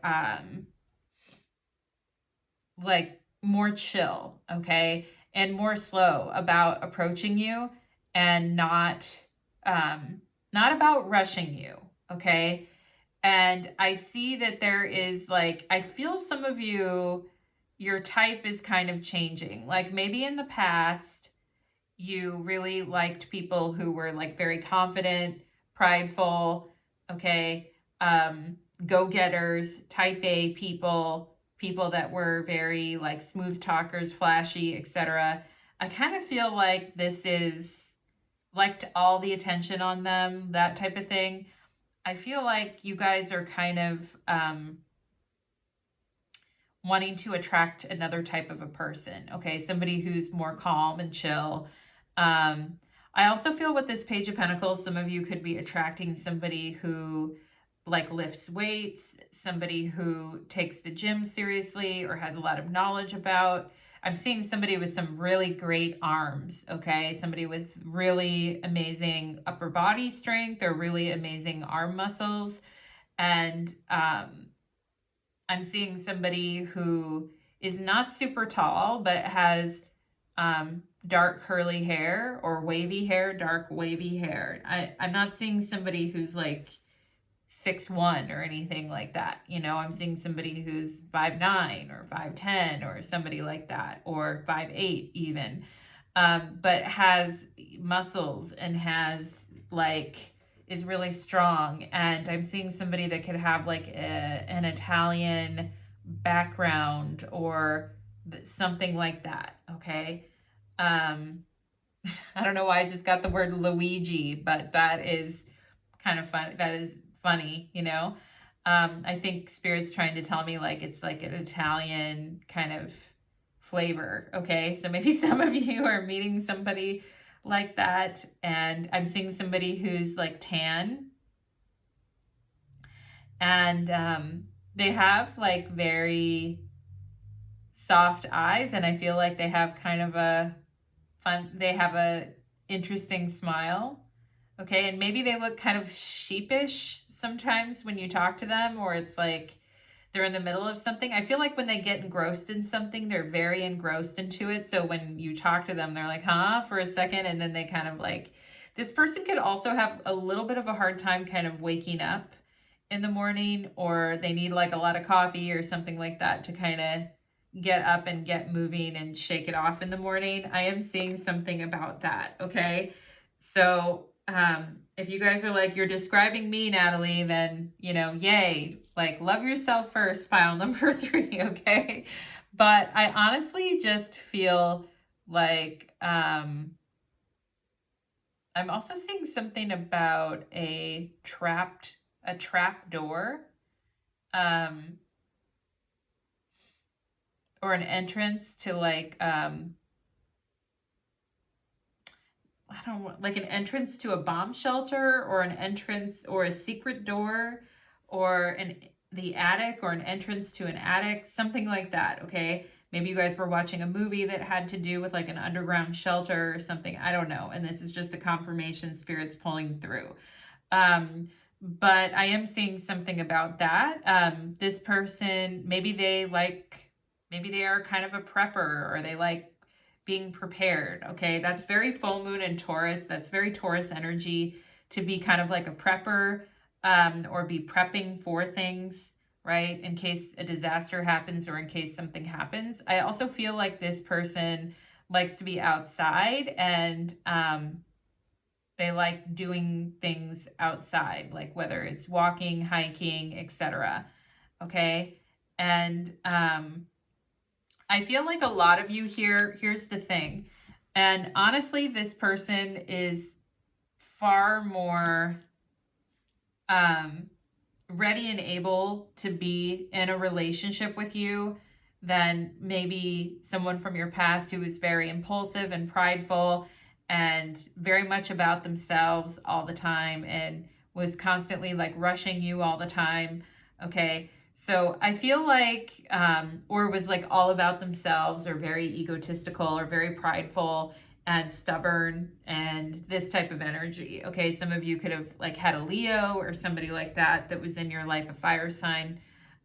like more chill, okay, and more slow about approaching you, and not about rushing you, okay? And I see that there is like, I feel some of you, your type is kind of changing. Like maybe in the past, you really liked people who were like very confident, prideful, okay, go-getters, type A people, people that were very like smooth talkers, flashy, etc. I kind of feel like this is liked all the attention on them, that type of thing. I feel like you guys are kind of wanting to attract another type of a person, okay? Somebody who's more calm and chill. I also feel with this Page of Pentacles, some of you could be attracting somebody who like lifts weights, somebody who takes the gym seriously or has a lot of knowledge about. I'm seeing somebody with some really great arms, okay? Somebody with really amazing upper body strength or really amazing arm muscles. And I'm seeing somebody who is not super tall, but has dark curly hair or wavy hair, dark wavy hair. I'm not seeing somebody who's like 6'1" or anything like that. I'm seeing somebody who's 5'9" or 5'10" or somebody like that, or 5'8" even, but has muscles and has like, is really strong. And I'm seeing somebody that could have like an Italian background or something like that. Okay. I don't know why I just got the word Luigi, but that is kind of fun. That is funny, I think Spirit's trying to tell me like it's like an Italian kind of flavor. Okay. So maybe some of you are meeting somebody like that. And I'm seeing somebody who's like tan. And they have like very soft eyes. And I feel like they have kind of they have a interesting smile. Okay. And maybe they look kind of sheepish sometimes when you talk to them, or it's like they're in the middle of something. I feel like when they get engrossed in something, they're very engrossed into it. So when you talk to them, they're like, huh, for a second. And then they kind of like, this person could also have a little bit of a hard time kind of waking up in the morning, or they need like a lot of coffee or something like that to kind of get up and get moving and shake it off in the morning. I am seeing something about that. Okay. So, if you guys are like, you're describing me, Natalie, then, yay, like love yourself first, pile number 3. Okay. But I honestly just feel like, I'm also seeing something about a trap door, um, or an entrance to like, I don't know, like an entrance to a bomb shelter, or an entrance or a secret door, or the attic, or an entrance to an attic, something like that. Okay. Maybe you guys were watching a movie that had to do with like an underground shelter or something. I don't know. And this is just a confirmation spirits pulling through. But I am seeing something about that. This person, maybe they are kind of a prepper, or they like being prepared. Okay. That's very full moon in Taurus. That's very Taurus energy, to be kind of like a prepper, or be prepping for things, right? In case a disaster happens, or in case something happens. I also feel like this person likes to be outside, and, they like doing things outside, like whether it's walking, hiking, etc. Okay. And I feel like a lot of you here, here's the thing. And honestly, this person is far more ready and able to be in a relationship with you than maybe someone from your past who was very impulsive and prideful and very much about themselves all the time, and was constantly like rushing you all the time. Okay. So I feel like, or was like all about themselves, or very egotistical, or very prideful and stubborn, and this type of energy. Okay, some of you could have like had a Leo or somebody like that that was in your life, a fire sign,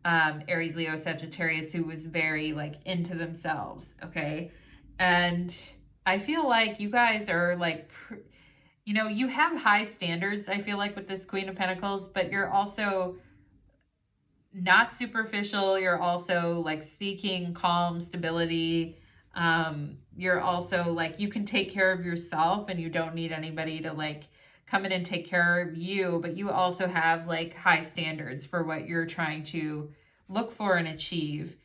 Aries, Leo, Sagittarius, who was very like into themselves. Okay. And I feel like you guys are like, you have high standards, I feel like, with this Queen of Pentacles, but you're also not superficial. You're also like seeking calm, stability. You're also like, you can take care of yourself, and you don't need anybody to like come in and take care of you, but you also have like high standards for what you're trying to look for and achieve.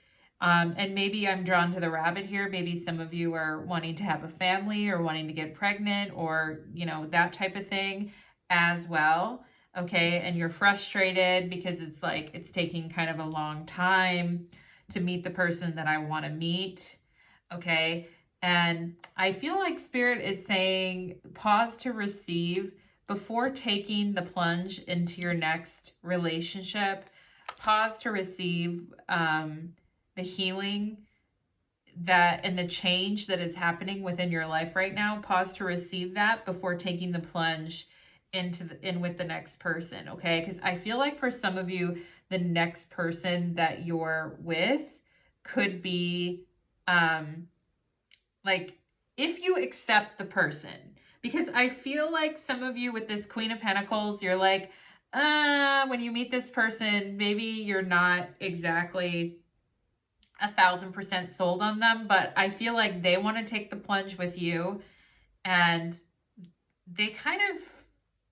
And maybe I'm drawn to the rabbit here. Maybe some of you are wanting to have a family, or wanting to get pregnant, or, that type of thing as well. Okay. And you're frustrated because it's like, it's taking kind of a long time to meet the person that I want to meet. Okay. And I feel like Spirit is saying, pause to receive before taking the plunge into your next relationship. Pause to receive the healing that and the change that is happening within your life right now. Pause to receive that before taking the plunge in with the next person. Okay. Because I feel like for some of you, the next person that you're with could be like, if you accept the person, because I feel like some of you with this Queen of Pentacles, you're like, when you meet this person, maybe you're not exactly 1,000% sold on them, but I feel like they want to take the plunge with you, and they kind of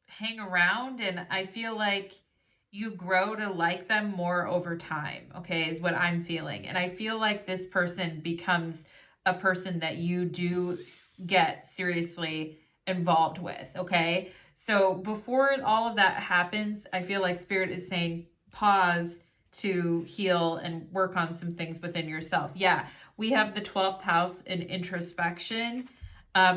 hang around, and I feel like you grow to like them more over time. Okay, is what I'm feeling. And I feel like this person becomes a person that you do get seriously involved with. Okay, so before all of that happens, I feel like Spirit is saying, pause to heal and work on some things within yourself. Yeah, we have the 12th house in introspection.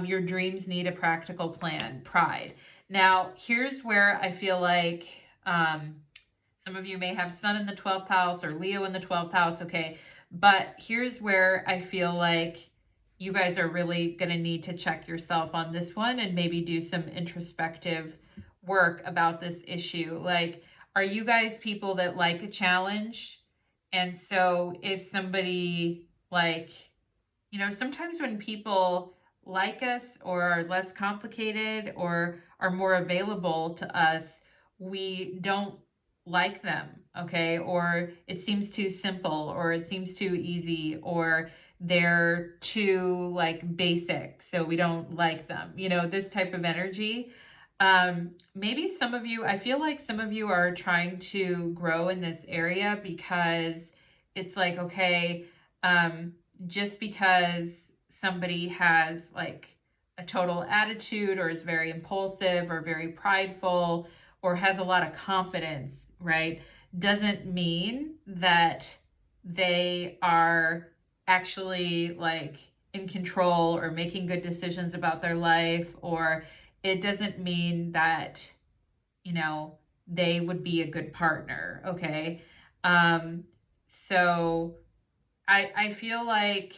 Your dreams need a practical plan. Pride. Now, here's where I feel like some of you may have Sun in the 12th house, or Leo in the 12th house. Okay, but here's where I feel like you guys are really going to need to check yourself on this one, and maybe do some introspective work about this issue. Like, are you guys people that like a challenge? And so if somebody like, sometimes when people like us, or are less complicated, or are more available to us, we don't like them. Okay. Or it seems too simple, or it seems too easy, or they're too like basic, so we don't like them, this type of energy. Maybe some of you, I feel like some of you are trying to grow in this area, because it's like, okay, just because somebody has like a total attitude or is very impulsive or very prideful or has a lot of confidence, right, doesn't mean that they are actually like in control or making good decisions about their life, or it doesn't mean that, you know, they would be a good partner, okay? Um, so I feel like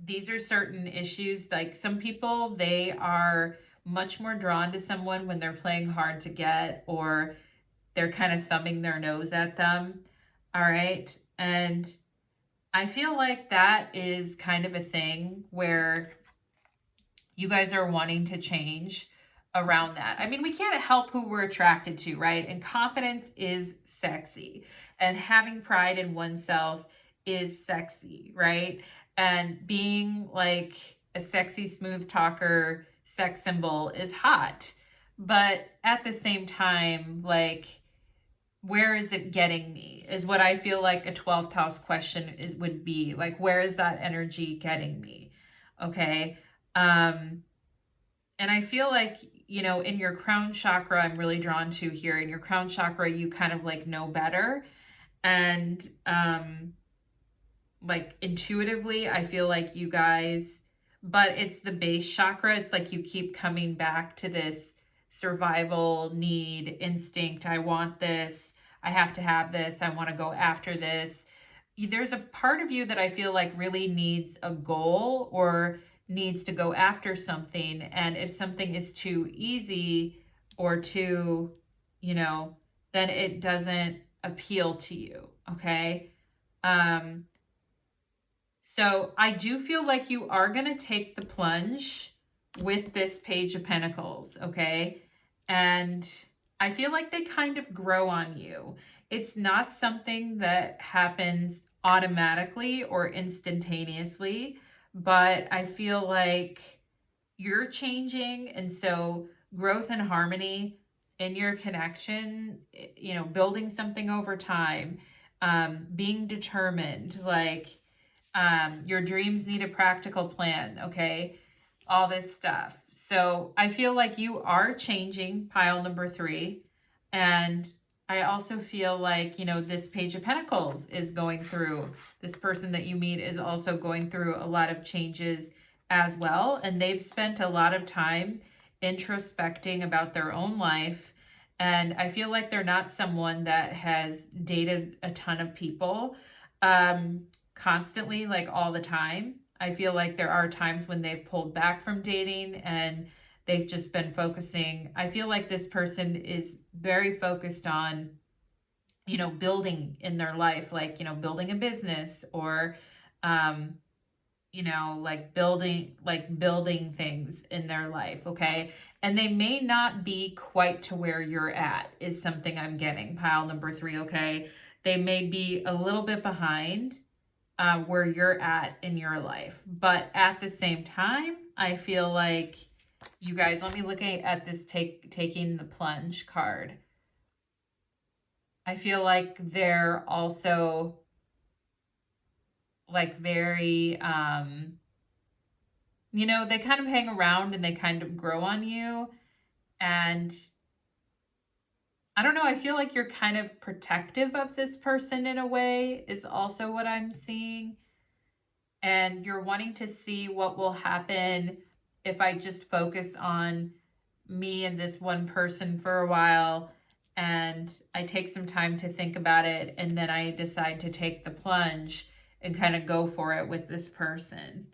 these are certain issues. Like some people, they are much more drawn to someone when they're playing hard to get or they're kind of thumbing their nose at them. All right. And I feel like that is kind of a thing where you guys are wanting to change around that. I mean, we can't help who we're attracted to, right? And confidence is sexy, and having pride in oneself is sexy, right? And being like a sexy, smooth talker, sex symbol is hot. But at the same time, like, where is it getting me is what I feel like a 12th house question is would be like, where is that energy getting me? Okay. And I feel like, you know, in your crown chakra, I'm really drawn to here. In your crown chakra, you kind of like know better. And like intuitively, I feel like you guys, but it's the base chakra. It's like you keep coming back to this survival need, instinct. I want this. I have to have this. I want to go after this. There's a part of you that I feel like really needs a goal or needs to go after something. And if something is too easy or too, you know, then it doesn't appeal to you. Okay. Um, so I do feel like you are going to take the plunge with this Page of Pentacles, okay? And I feel like they kind of grow on you. It's not something that happens automatically or instantaneously, but I feel like you're changing. And so growth and harmony in your connection, you know, building something over time, being determined, like, your dreams need a practical plan, okay? All this stuff. So I feel like you are changing, pile number 3. And I also feel like, you know, this Page of Pentacles is going through, this person that you meet is also going through a lot of changes as well. And they've spent a lot of time introspecting about their own life. And I feel like they're not someone that has dated a ton of people. Constantly, like all the time. I feel like there are times when they've pulled back from dating and they've just been focusing. I feel like this person is very focused on, you know, building in their life, like, you know, building a business or, um, you know, like building things in their life. Okay. And they may not be quite to where you're at, is something I'm getting. Pile number 3. Okay. They may be a little bit behind where you're at in your life. But at the same time, I feel like you guys, let me look at this taking the plunge card. I feel like they're also like very, you know, they kind of hang around and they kind of grow on you. And I don't know, I feel like you're kind of protective of this person in a way, is also what I'm seeing. And you're wanting to see what will happen if I just focus on me and this one person for a while and I take some time to think about it and then I decide to take the plunge and kind of go for it with this person.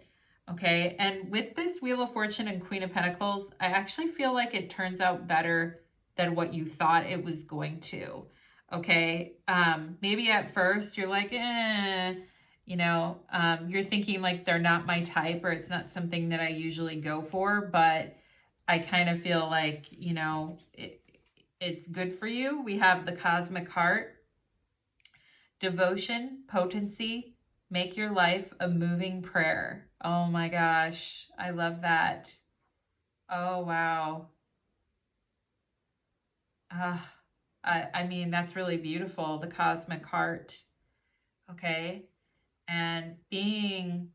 Okay, and with this Wheel of Fortune and Queen of Pentacles, I actually feel like it turns out better than what you thought it was going to. Okay, maybe at first you're like, you know, you're thinking like they're not my type or it's not something that I usually go for, but I kind of feel like, you know, it's good for you. We have the Cosmic Heart, devotion, potency, make your life a moving prayer. Oh my gosh, I love that. Oh, wow. I mean, that's really beautiful, the Cosmic Heart. Okay. And being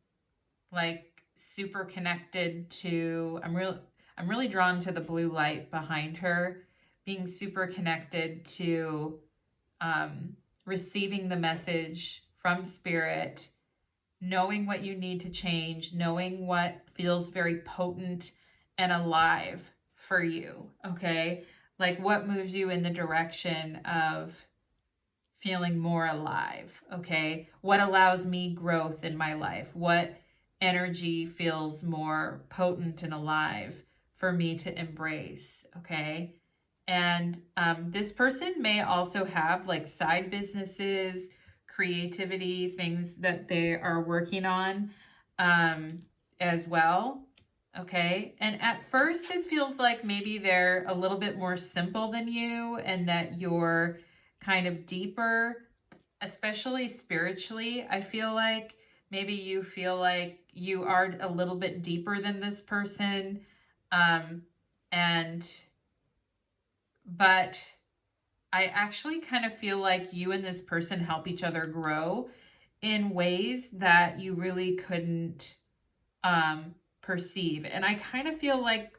like super connected to, I'm really drawn to the blue light behind her, being super connected to receiving the message from spirit, knowing what you need to change, knowing what feels very potent and alive for you, okay? Like what moves you in the direction of feeling more alive, okay? What allows me growth in my life? What energy feels more potent and alive for me to embrace, okay? And this person may also have like side businesses, creativity, things that they are working on as well. Okay. And at first it feels like maybe they're a little bit more simple than you and that you're kind of deeper, especially spiritually. I feel like maybe you feel like you are a little bit deeper than this person. And but I actually kind of feel like you and this person help each other grow in ways that you really couldn't perceive. And I kind of feel like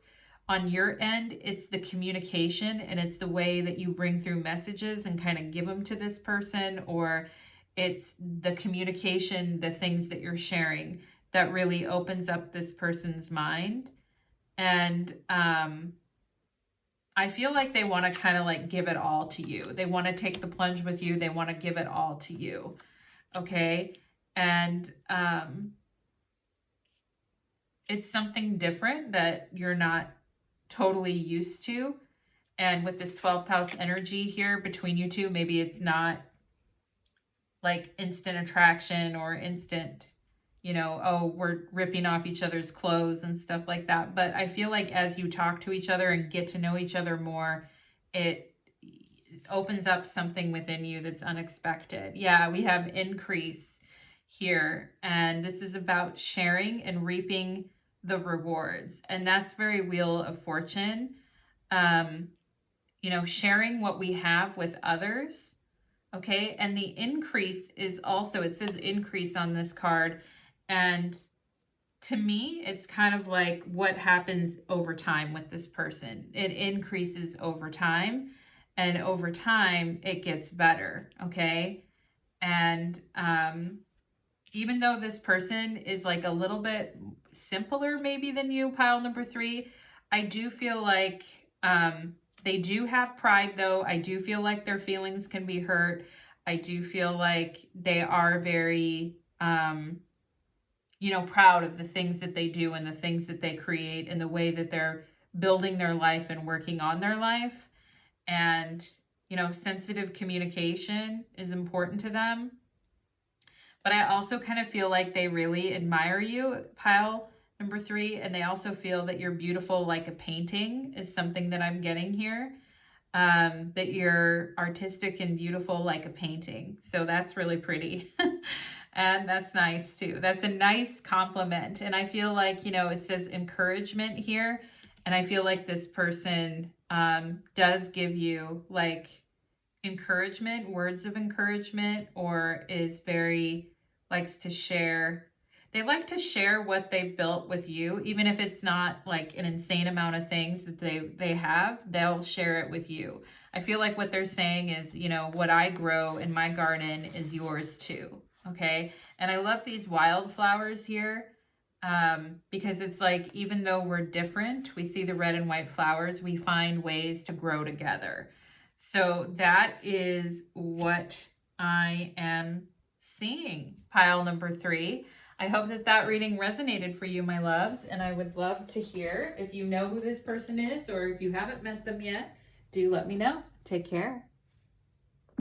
on your end, it's the communication and it's the way that you bring through messages and kind of give them to this person, or it's the communication, the things that you're sharing that really opens up this person's mind. And I feel like they want to kind of like give it all to you. They want to take the plunge with you. They want to give it all to you. Okay. And it's something different that you're not totally used to. And with this 12th house energy here between you two, maybe it's not like instant attraction or instant, you know, oh, we're ripping off each other's clothes and stuff like that. But I feel like as you talk to each other and get to know each other more, it opens up something within you that's unexpected. Yeah, we have increase here. And this is about sharing and reaping the rewards. And that's very Wheel of Fortune. You know, sharing what we have with others. Okay. And the increase is also, it says increase on this card. And to me, it's kind of like what happens over time with this person. It increases over time. And over time, it gets better. Okay. And even though this person is like a little bit simpler maybe than you, pile number 3, I do feel like they do have pride though. I do feel like their feelings can be hurt. I do feel like they are very, you know, proud of the things that they do and the things that they create and the way that they're building their life and working on their life. And, you know, sensitive communication is important to them. But I also kind of feel like they really admire you, pile number 3, and they also feel that you're beautiful like a painting is something that I'm getting here. That you're artistic and beautiful like a painting. So that's really pretty. And that's nice too. That's a nice compliment. And I feel like, you know, it says encouragement here. And I feel like this person does give you like encouragement, words of encouragement, or is very, likes to share. They like to share what they've built with you, even if it's not like an insane amount of things that they have, they'll share it with you. I feel like what they're saying is, you know, what I grow in my garden is yours too. Okay. And I love these wildflowers here because it's like, even though we're different, we see the red and white flowers, we find ways to grow together. So that is what I am seeing, pile number 3. I hope that that reading resonated for you, my loves, and I would love to hear if you know who this person is or if you haven't met them yet, do let me know. Take care.